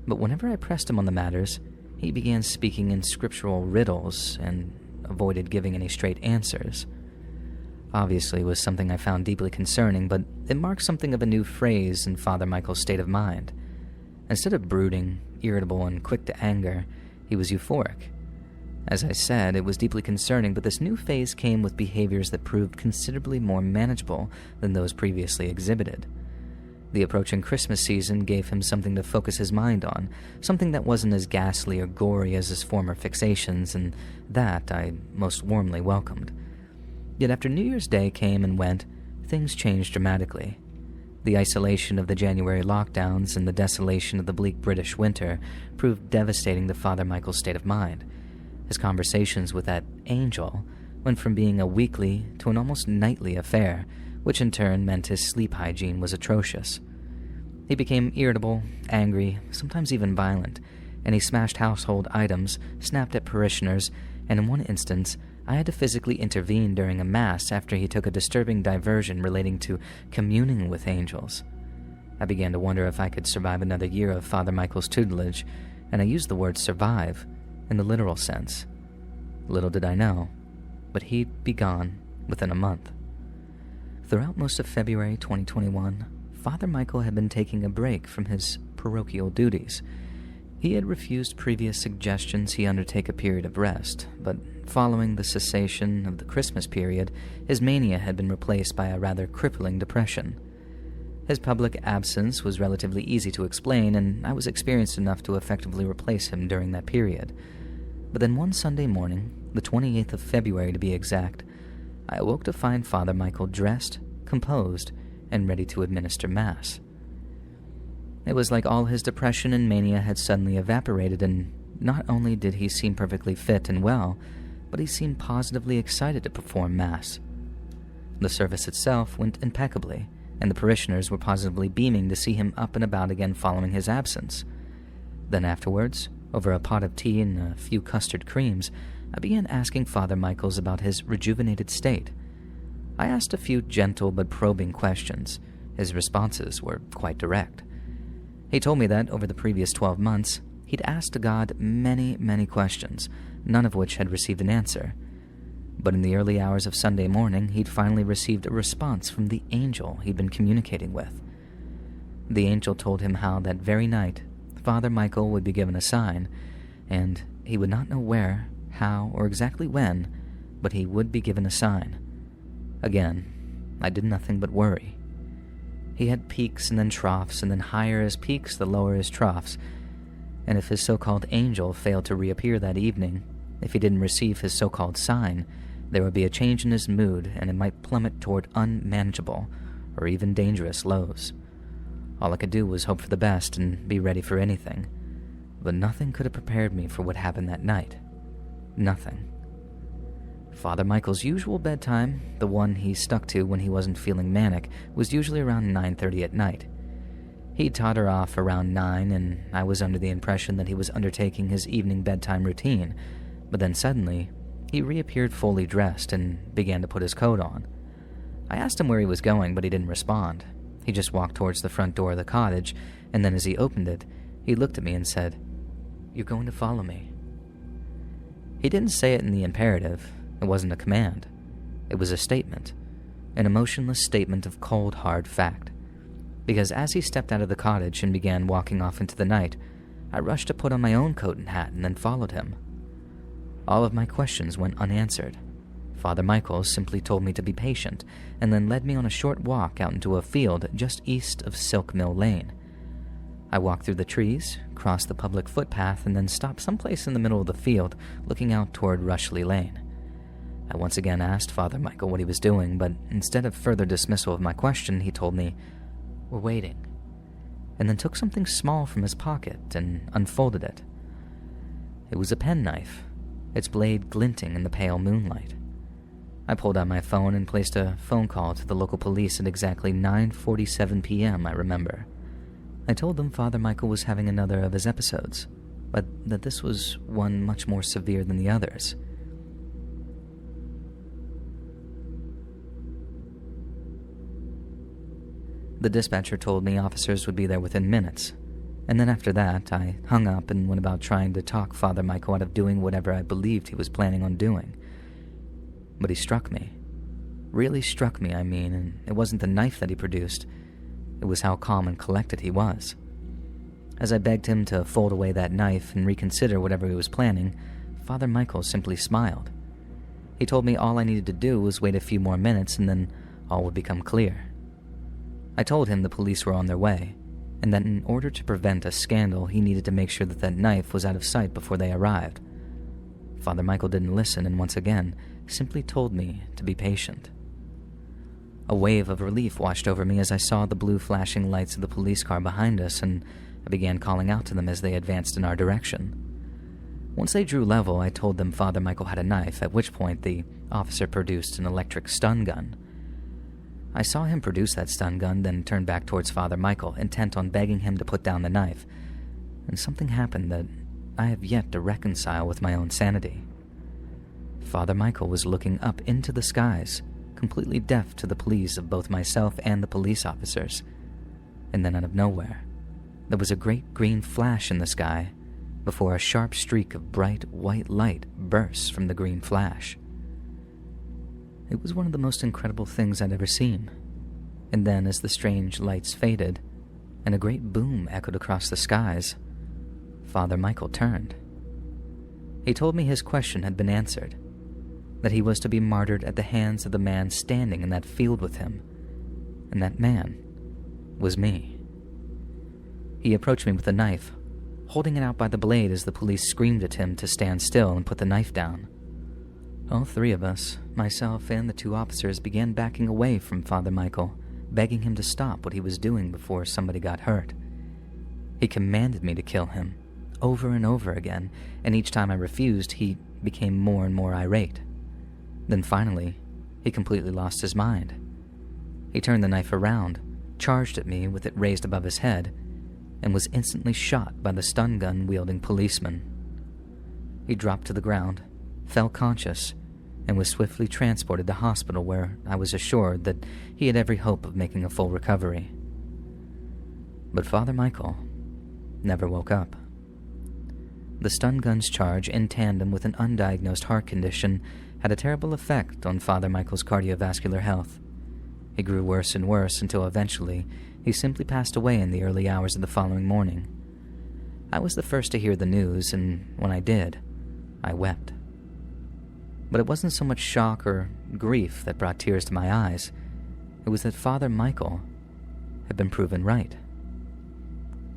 Speaker 1: But whenever I pressed him on the matters, he began speaking in scriptural riddles and avoided giving any straight answers. Obviously, it was something I found deeply concerning, but it marked something of a new phase in Father Michael's state of mind. Instead of brooding, irritable, and quick to anger, he was euphoric. As I said, it was deeply concerning, but this new phase came with behaviors that proved considerably more manageable than those previously exhibited. The approaching Christmas season gave him something to focus his mind on, something that wasn't as ghastly or gory as his former fixations, and that I most warmly welcomed. Yet after New Year's Day came and went, things changed dramatically. The isolation of the January lockdowns and the desolation of the bleak British winter proved devastating to Father Michael's state of mind. His conversations with that angel went from being a weekly to an almost nightly affair, which in turn meant his sleep hygiene was atrocious. He became irritable, angry, sometimes even violent, and he smashed household items, snapped at parishioners, and in one instance, I had to physically intervene during a mass after he took a disturbing diversion relating to communing with angels. I began to wonder if I could survive another year of Father Michael's tutelage, and I used the word survive in the literal sense. Little did I know, but he'd be gone within a month. Throughout most of February 2021, Father Michael had been taking a break from his parochial duties. He had refused previous suggestions he undertake a period of rest, but following the cessation of the Christmas period, his mania had been replaced by a rather crippling depression. His public absence was relatively easy to explain, and I was experienced enough to effectively replace him during that period. But then one Sunday morning, the 28th of February to be exact, I awoke to find Father Michael dressed, composed, and ready to administer Mass. It was like all his depression and mania had suddenly evaporated, and not only did he seem perfectly fit and well, but he seemed positively excited to perform Mass. The service itself went impeccably, and the parishioners were positively beaming to see him up and about again following his absence. Then afterwards, over a pot of tea and a few custard creams, I began asking Father Michaels about his rejuvenated state. I asked a few gentle but probing questions. His responses were quite direct. He told me that over the previous 12 months, he'd asked God many, many questions, none of which had received an answer. But in the early hours of Sunday morning, he'd finally received a response from the angel he'd been communicating with. The angel told him how that very night, Father Michael would be given a sign, and he would not know where, how, or exactly when, but he would be given a sign. Again, I did nothing but worry. He had peaks and then troughs, and then higher his peaks, the lower his troughs. And if his so-called angel failed to reappear that evening, if he didn't receive his so-called sign, there would be a change in his mood, and it might plummet toward unmanageable or even dangerous lows. All I could do was hope for the best and be ready for anything. But nothing could have prepared me for what happened that night. Nothing. Father Michael's usual bedtime, the one he stuck to when he wasn't feeling manic, was usually around 9:30 at night. He'd totter off around 9, and I was under the impression that he was undertaking his evening bedtime routine, but then suddenly, he reappeared fully dressed and began to put his coat on. I asked him where he was going, but he didn't respond. He just walked towards the front door of the cottage, and then as he opened it, he looked at me and said, "You're going to follow me." He didn't say it in the imperative. It wasn't a command. It was a statement, an emotionless statement of cold, hard fact. Because as he stepped out of the cottage and began walking off into the night, I rushed to put on my own coat and hat and then followed him. All of my questions went unanswered. Father Michaels simply told me to be patient, and then led me on a short walk out into a field just east of Silk Mill Lane. I walked through the trees, crossed the public footpath, and then stopped someplace in the middle of the field, looking out toward Rushley Lane. I once again asked Father Michael what he was doing, but instead of further dismissal of my question, he told me, "We're waiting," and then took something small from his pocket and unfolded it. It was a penknife, its blade glinting in the pale moonlight. I pulled out my phone and placed a phone call to the local police at exactly 9:47 p.m., I remember. I told them Father Michael was having another of his episodes, but that this was one much more severe than the others. The dispatcher told me officers would be there within minutes, and then after that, I hung up and went about trying to talk Father Michael out of doing whatever I believed he was planning on doing. But he struck me. Really struck me, I mean, and it wasn't the knife that he produced. It was how calm and collected he was. As I begged him to fold away that knife and reconsider whatever he was planning, Father Michael simply smiled. He told me all I needed to do was wait a few more minutes and then all would become clear. I told him the police were on their way, and that in order to prevent a scandal, he needed to make sure that that knife was out of sight before they arrived. Father Michael didn't listen and once again simply told me to be patient. A wave of relief washed over me as I saw the blue flashing lights of the police car behind us, and I began calling out to them as they advanced in our direction. Once they drew level, I told them Father Michael had a knife, at which point the officer produced an electric stun gun. I saw him produce that stun gun, then turn back towards Father Michael, intent on begging him to put down the knife, and something happened that I have yet to reconcile with my own sanity. Father Michael was looking up into the skies, completely deaf to the pleas of both myself and the police officers, and then out of nowhere, there was a great green flash in the sky before a sharp streak of bright white light burst from the green flash. It was one of the most incredible things I'd ever seen. And then, as the strange lights faded, and a great boom echoed across the skies, Father Michael turned. He told me his question had been answered, that he was to be martyred at the hands of the man standing in that field with him, and that man was me. He approached me with a knife, holding it out by the blade as the police screamed at him to stand still and put the knife down. All three of us, myself and the two officers, began backing away from Father Michael, begging him to stop what he was doing before somebody got hurt. He commanded me to kill him, over and over again, and each time I refused, he became more and more irate. Then finally, he completely lost his mind. He turned the knife around, charged at me with it raised above his head, and was instantly shot by the stun gun-wielding policeman. He dropped to the ground, fell conscious, and was swiftly transported to hospital where I was assured that he had every hope of making a full recovery. But Father Michael never woke up. The stun gun's charge, in tandem with an undiagnosed heart condition, had a terrible effect on Father Michael's cardiovascular health. He grew worse and worse until eventually he simply passed away in the early hours of the following morning. I was the first to hear the news, and when I did, I wept. But it wasn't so much shock or grief that brought tears to my eyes. It was that Father Michael had been proven right.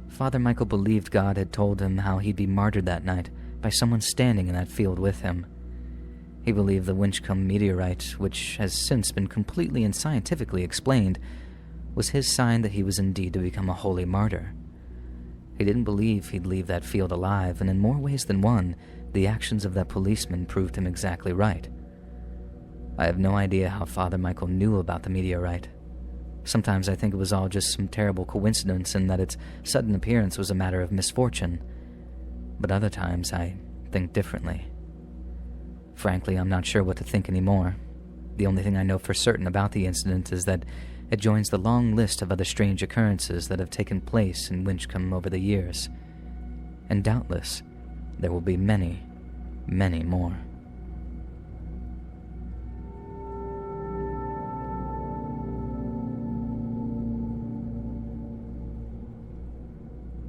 Speaker 1: Father Michael believed God had told him how he'd be martyred that night by someone standing in that field with him. He believed the Winchcombe meteorite, which has since been completely and scientifically explained, was his sign that he was indeed to become a holy martyr. He didn't believe he'd leave that field alive, and in more ways than one, the actions of that policeman proved him exactly right. I have no idea how Father Michael knew about the meteorite. Sometimes I think it was all just some terrible coincidence and that its sudden appearance was a matter of misfortune. But other times I think differently. Frankly, I'm not sure what to think anymore. The only thing I know for certain about the incident is that it joins the long list of other strange occurrences that have taken place in Winchcombe over the years. And doubtless, there will be many, many more.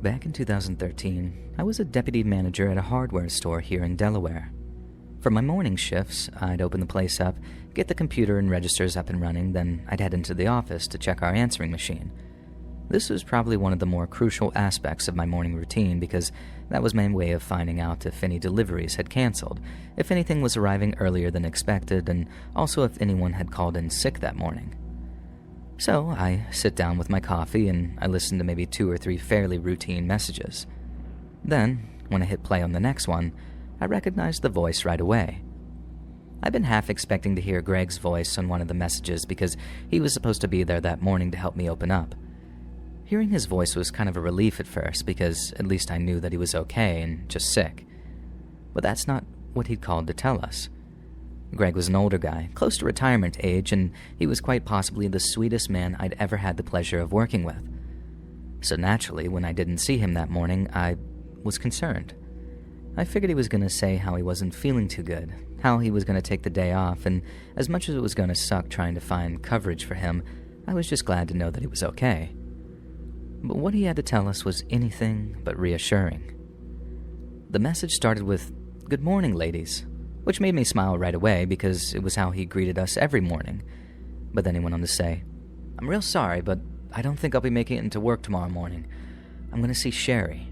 Speaker 1: Back in 2013, I was a deputy manager at a hardware store here in Delaware. For my morning shifts, I'd open the place up, get the computer and registers up and running, then I'd head into the office to check our answering machine. This was probably one of the more crucial aspects of my morning routine because that was my way of finding out if any deliveries had canceled, if anything was arriving earlier than expected, and also if anyone had called in sick that morning. So I sit down with my coffee and I listen to maybe 2 or 3 fairly routine messages. Then, when I hit play on the next one, I recognized the voice right away. I'd been half expecting to hear Greg's voice on one of the messages because he was supposed to be there that morning to help me open up. Hearing his voice was kind of a relief at first because at least I knew that he was okay and just sick. But that's not what he'd called to tell us. Greg was an older guy, close to retirement age, and he was quite possibly the sweetest man I'd ever had the pleasure of working with. So naturally, when I didn't see him that morning, I was concerned. I figured he was going to say how he wasn't feeling too good, how he was going to take the day off, and as much as it was going to suck trying to find coverage for him, I was just glad to know that he was okay. But what he had to tell us was anything but reassuring. The message started with, "Good morning, ladies," which made me smile right away because it was how he greeted us every morning. But then he went on to say, "I'm real sorry, but I don't think I'll be making it into work tomorrow morning. I'm going to see Sherry."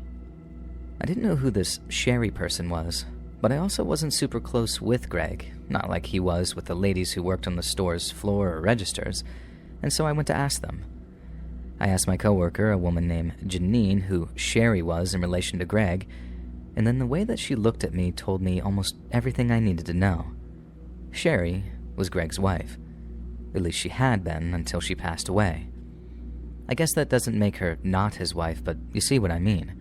Speaker 1: I didn't know who this Sherry person was, but I also wasn't super close with Greg, not like he was with the ladies who worked on the store's floor or registers, and so I went to ask them. I asked my coworker, a woman named Janine, who Sherry was in relation to Greg, and then the way that she looked at me told me almost everything I needed to know. Sherry was Greg's wife. At least she had been until she passed away. I guess that doesn't make her not his wife, but you see what I mean.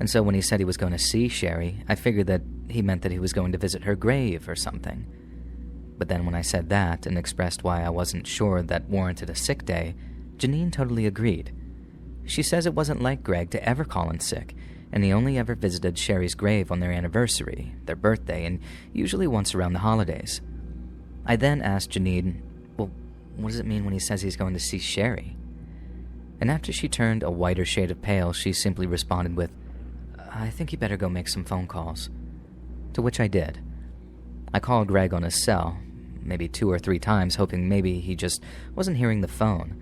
Speaker 1: And so when he said he was going to see Sherry, I figured that he meant that he was going to visit her grave or something. But then when I said that and expressed why I wasn't sure that warranted a sick day, Janine totally agreed. She says it wasn't like Greg to ever call in sick, and he only ever visited Sherry's grave on their anniversary, their birthday, and usually once around the holidays. I then asked Janine, well, what does it mean when he says he's going to see Sherry? And after she turned a whiter shade of pale, she simply responded with, I think you better go make some phone calls. To which I did. I called Greg on his cell, maybe 2 or 3 times, hoping maybe he just wasn't hearing the phone,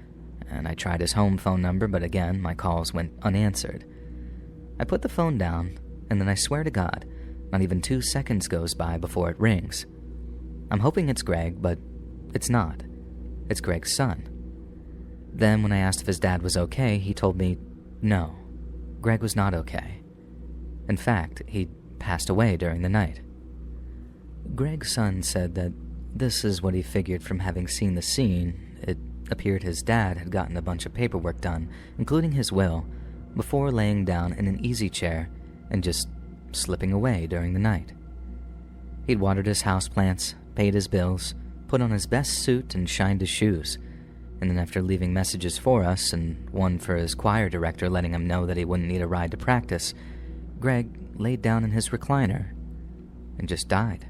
Speaker 1: and I tried his home phone number, but again, my calls went unanswered. I put the phone down, and then I swear to God, not even 2 seconds goes by before it rings. I'm hoping it's Greg, but it's not. It's Greg's son. Then when I asked if his dad was okay, he told me, no, Greg was not okay. In fact, he'd passed away during the night. Greg's son said that this is what he figured from having seen the scene. It appeared his dad had gotten a bunch of paperwork done, including his will, before laying down in an easy chair and just slipping away during the night. He'd watered his houseplants, paid his bills, put on his best suit and shined his shoes, and then after leaving messages for us and one for his choir director letting him know that he wouldn't need a ride to practice, Greg laid down in his recliner and just died.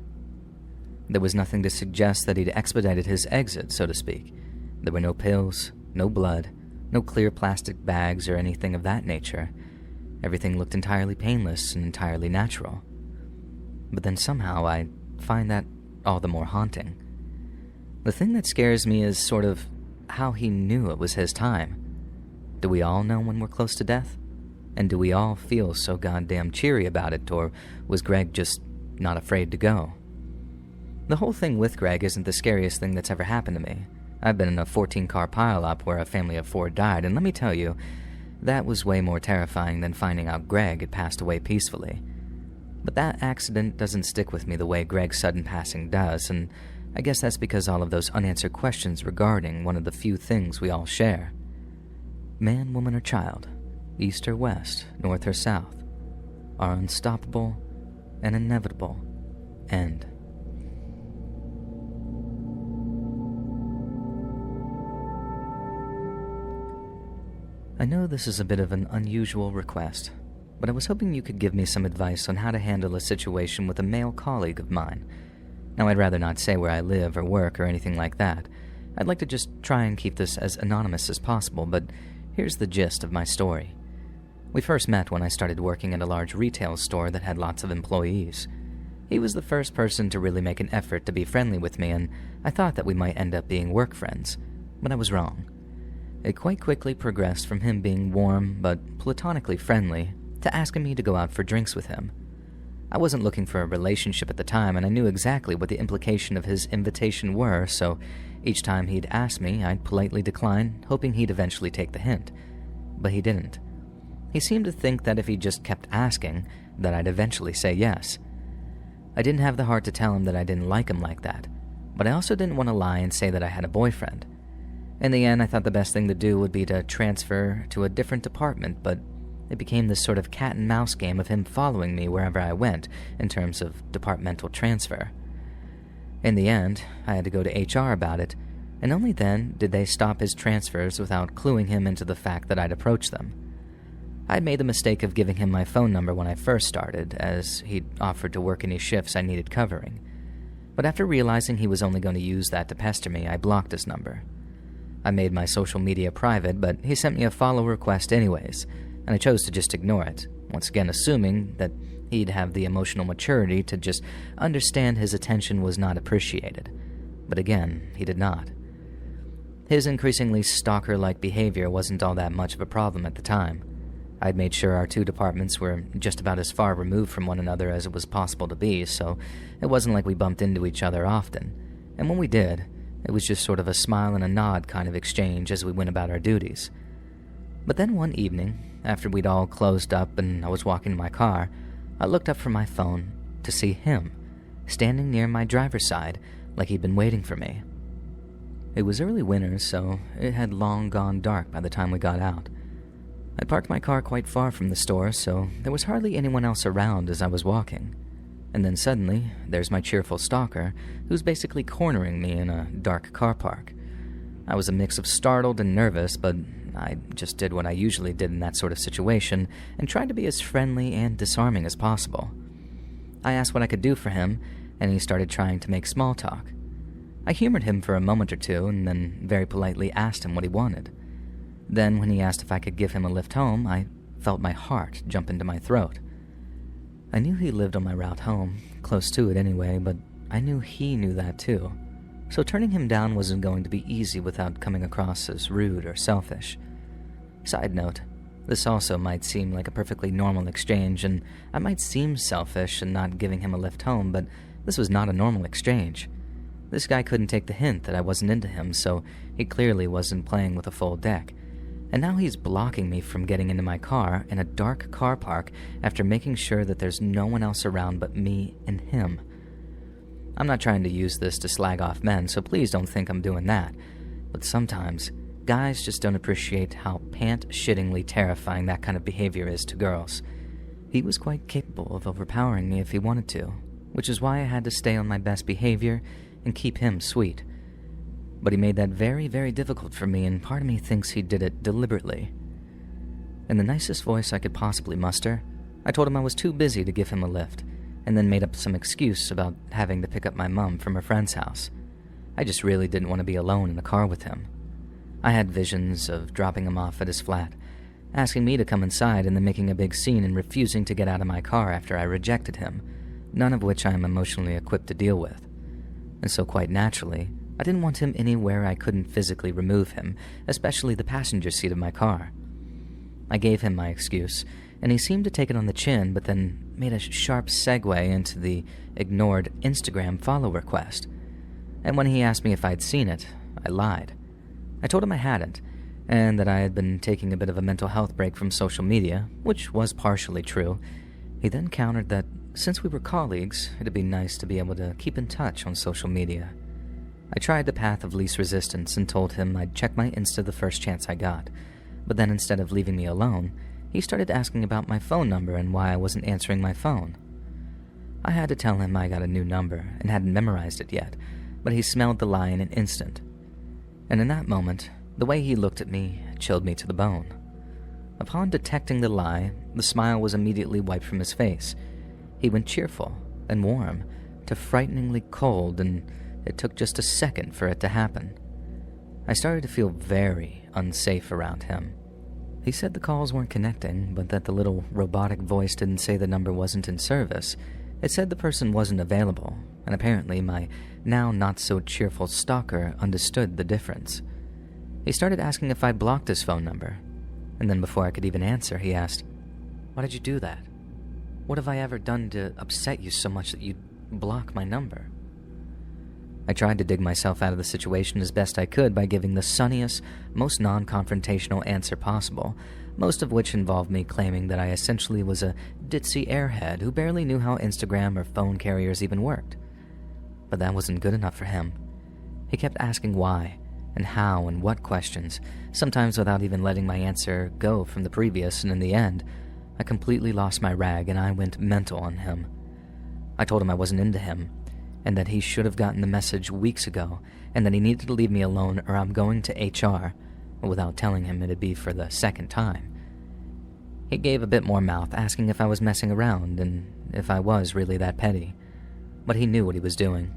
Speaker 1: There was nothing to suggest that he'd expedited his exit, so to speak. There were no pills, no blood, no clear plastic bags or anything of that nature. Everything looked entirely painless and entirely natural. But then somehow I find that all the more haunting. The thing that scares me is sort of how he knew it was his time. Do we all know when we're close to death? And do we all feel so goddamn cheery about it, or was Greg just not afraid to go? The whole thing with Greg isn't the scariest thing that's ever happened to me. I've been in a 14-car pileup where a family of 4 died, and let me tell you, that was way more terrifying than finding out Greg had passed away peacefully. But that accident doesn't stick with me the way Greg's sudden passing does, and I guess that's because all of those unanswered questions regarding one of the few things we all share. Man, woman, or child, east or west, north or south, our unstoppable and inevitable end. I know this is a bit of an unusual request, but I was hoping you could give me some advice on how to handle a situation with a male colleague of mine. Now, I'd rather not say where I live or work or anything like that. I'd like to just try and keep this as anonymous as possible, but here's the gist of my story. We first met when I started working at a large retail store that had lots of employees. He was the first person to really make an effort to be friendly with me, and I thought that we might end up being work friends, but I was wrong. It quite quickly progressed from him being warm but platonically friendly to asking me to go out for drinks with him. I wasn't looking for a relationship at the time, and I knew exactly what the implication of his invitation were, so each time he'd ask me, I'd politely decline, hoping he'd eventually take the hint. But he didn't. He seemed to think that if he just kept asking, that I'd eventually say yes. I didn't have the heart to tell him that I didn't like him like that, but I also didn't want to lie and say that I had a boyfriend. In the end, I thought the best thing to do would be to transfer to a different department, but it became this sort of cat-and-mouse game of him following me wherever I went in terms of departmental transfer. In the end, I had to go to HR about it, and only then did they stop his transfers without cluing him into the fact that I'd approached them. I'd made the mistake of giving him my phone number when I first started, as he'd offered to work any shifts I needed covering. But after realizing he was only going to use that to pester me, I blocked his number. I made my social media private, but he sent me a follow request anyways, and I chose to just ignore it, once again assuming that he'd have the emotional maturity to just understand his attention was not appreciated. But again, he did not. His increasingly stalker-like behavior wasn't all that much of a problem at the time. I'd made sure our 2 departments were just about as far removed from one another as it was possible to be, so it wasn't like we bumped into each other often. And when we did, it was just sort of a smile and a nod kind of exchange as we went about our duties. But then one evening, after we'd all closed up and I was walking to my car, I looked up from my phone to see him, standing near my driver's side like he'd been waiting for me. It was early winter, so it had long gone dark by the time we got out. I parked my car quite far from the store, so there was hardly anyone else around as I was walking. And then suddenly, there's my cheerful stalker, who's basically cornering me in a dark car park. I was a mix of startled and nervous, but I just did what I usually did in that sort of situation, and tried to be as friendly and disarming as possible. I asked what I could do for him, and he started trying to make small talk. I humored him for a moment or two, and then very politely asked him what he wanted. Then, when he asked if I could give him a lift home, I felt my heart jump into my throat. I knew he lived on my route home, close to it anyway, but I knew he knew that too. So turning him down wasn't going to be easy without coming across as rude or selfish. Side note, this also might seem like a perfectly normal exchange, and I might seem selfish in not giving him a lift home, but this was not a normal exchange. This guy couldn't take the hint that I wasn't into him, so he clearly wasn't playing with a full deck. And now he's blocking me from getting into my car in a dark car park after making sure that there's no one else around but me and him. I'm not trying to use this to slag off men, so please don't think I'm doing that. But sometimes, guys just don't appreciate how pant-shittingly terrifying that kind of behavior is to girls. He was quite capable of overpowering me if he wanted to, which is why I had to stay on my best behavior and keep him sweet. But he made that very, very difficult for me, and part of me thinks he did it deliberately. In the nicest voice I could possibly muster, I told him I was too busy to give him a lift, and then made up some excuse about having to pick up my mom from her friend's house. I just really didn't want to be alone in the car with him. I had visions of dropping him off at his flat, asking me to come inside and then making a big scene and refusing to get out of my car after I rejected him, none of which I am emotionally equipped to deal with. And so quite naturally, I didn't want him anywhere I couldn't physically remove him, especially the passenger seat of my car. I gave him my excuse, and he seemed to take it on the chin, but then made a sharp segue into the ignored Instagram follow request. And when he asked me if I'd seen it, I lied. I told him I hadn't, and that I had been taking a bit of a mental health break from social media, which was partially true. He then countered that since we were colleagues, it'd be nice to be able to keep in touch on social media. I tried the path of least resistance and told him I'd check my Insta the first chance I got, but then instead of leaving me alone, he started asking about my phone number and why I wasn't answering my phone. I had to tell him I got a new number and hadn't memorized it yet, but he smelled the lie in an instant. And in that moment, the way he looked at me chilled me to the bone. Upon detecting the lie, the smile was immediately wiped from his face. He went cheerful and warm to frighteningly cold, and it took just a second for it to happen. I started to feel very unsafe around him. He said the calls weren't connecting, but that the little robotic voice didn't say the number wasn't in service. It said the person wasn't available, and apparently my now not-so-cheerful stalker understood the difference. He started asking if I'd blocked his phone number, and then before I could even answer, he asked, "Why did you do that? What have I ever done to upset you so much that you'd block my number?" I tried to dig myself out of the situation as best I could by giving the sunniest, most non-confrontational answer possible, most of which involved me claiming that I essentially was a ditzy airhead who barely knew how Instagram or phone carriers even worked. But that wasn't good enough for him. He kept asking why, and how, and what questions, sometimes without even letting my answer go from the previous, and in the end, I completely lost my rag and I went mental on him. I told him I wasn't into him, and that he should have gotten the message weeks ago, and that he needed to leave me alone or I'm going to HR, without telling him it'd be for the second time. He gave a bit more mouth, asking if I was messing around and if I was really that petty. But he knew what he was doing.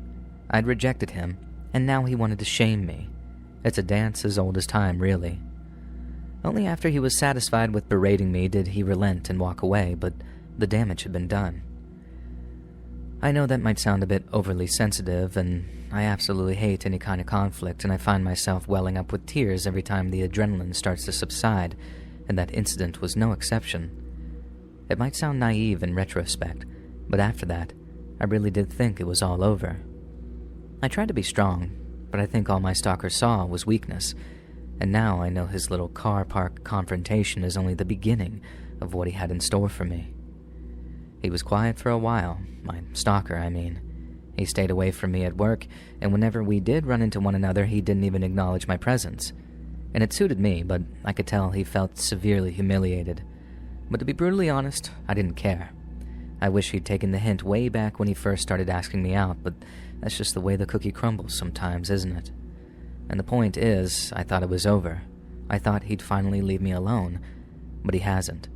Speaker 1: I'd rejected him, and now he wanted to shame me. It's a dance as old as time, really. Only after he was satisfied with berating me did he relent and walk away, but the damage had been done. I know that might sound a bit overly sensitive, and I absolutely hate any kind of conflict, and I find myself welling up with tears every time the adrenaline starts to subside, and that incident was no exception. It might sound naive in retrospect, but after that, I really did think it was all over. I tried to be strong, but I think all my stalker saw was weakness, and now I know his little car park confrontation is only the beginning of what he had in store for me. He was quiet for a while, my stalker, I mean. He stayed away from me at work, and whenever we did run into one another, he didn't even acknowledge my presence. And it suited me, but I could tell he felt severely humiliated. But to be brutally honest, I didn't care. I wish he'd taken the hint way back when he first started asking me out, but that's just the way the cookie crumbles sometimes, isn't it? And the point is, I thought it was over. I thought he'd finally leave me alone, but he hasn't.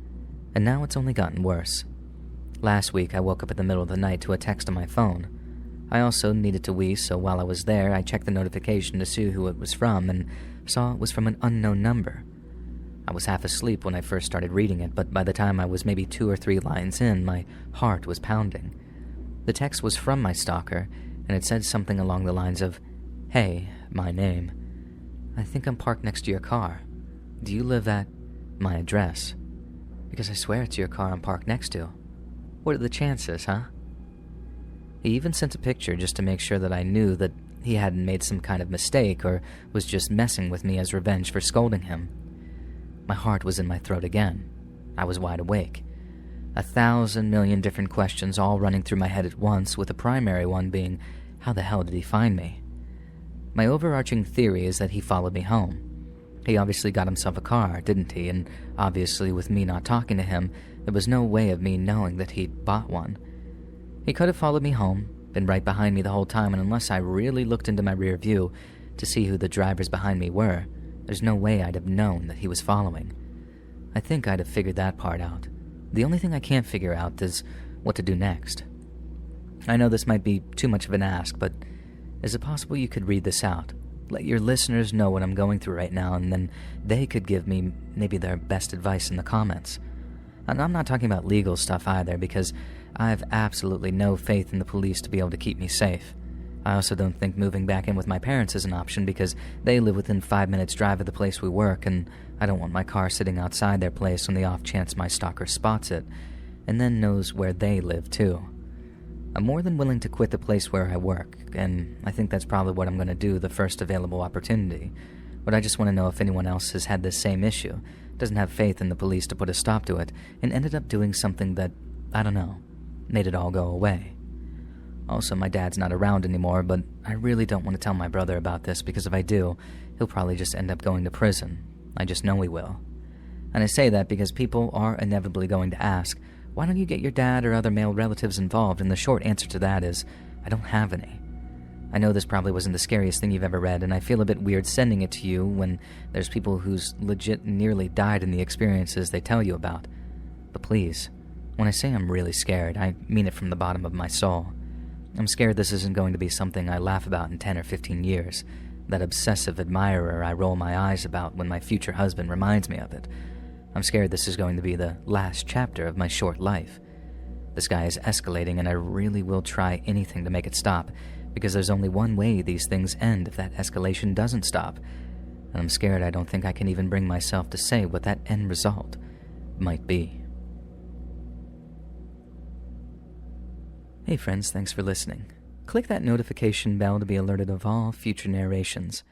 Speaker 1: And now it's only gotten worse. Last week, I woke up in the middle of the night to a text on my phone. I also needed to wee, so while I was there, I checked the notification to see who it was from and saw it was from an unknown number. I was half asleep when I first started reading it, but by the time I was maybe 2 or 3 lines in, my heart was pounding. The text was from my stalker, and it said something along the lines of, "Hey, my name. I think I'm parked next to your car. Do you live at my address? Because I swear it's your car I'm parked next to. What are the chances, huh?" He even sent a picture just to make sure that I knew that he hadn't made some kind of mistake or was just messing with me as revenge for scolding him. My heart was in my throat again. I was wide awake. 1,000 million different questions all running through my head at once, with the primary one being, how the hell did he find me? My overarching theory is that he followed me home. He obviously got himself a car, didn't he? And obviously with me not talking to him, there was no way of me knowing that he'd bought one. He could have followed me home, been right behind me the whole time, and unless I really looked into my rear view to see who the drivers behind me were, there's no way I'd have known that he was following. I think I'd have figured that part out. The only thing I can't figure out is what to do next. I know this might be too much of an ask, but is it possible you could read this out? Let your listeners know what I'm going through right now, and then they could give me maybe their best advice in the comments. And I'm not talking about legal stuff either, because I have absolutely no faith in the police to be able to keep me safe. I also don't think moving back in with my parents is an option, because they live within 5 minutes drive of the place we work, and I don't want my car sitting outside their place on the off chance my stalker spots it, and then knows where they live too. I'm more than willing to quit the place where I work, and I think that's probably what I'm going to do the first available opportunity. But I just want to know if anyone else has had this same issue, doesn't have faith in the police to put a stop to it, and ended up doing something that, I don't know, made it all go away. Also, my dad's not around anymore, but I really don't want to tell my brother about this, because if I do, he'll probably just end up going to prison. I just know he will. And I say that because people are inevitably going to ask, why don't you get your dad or other male relatives involved? And the short answer to that is, I don't have any. I know this probably wasn't the scariest thing you've ever read, and I feel a bit weird sending it to you when there's people who's legit nearly died in the experiences they tell you about. But please, when I say I'm really scared, I mean it from the bottom of my soul. I'm scared this isn't going to be something I laugh about in 10 or 15 years, that obsessive admirer I roll my eyes about when my future husband reminds me of it. I'm scared this is going to be the last chapter of my short life. This guy is escalating, and I really will try anything to make it stop, because there's only one way these things end if that escalation doesn't stop. And I'm scared I don't think I can even bring myself to say what that end result might be. Hey friends, thanks for listening. Click that notification bell to be alerted of all future narrations.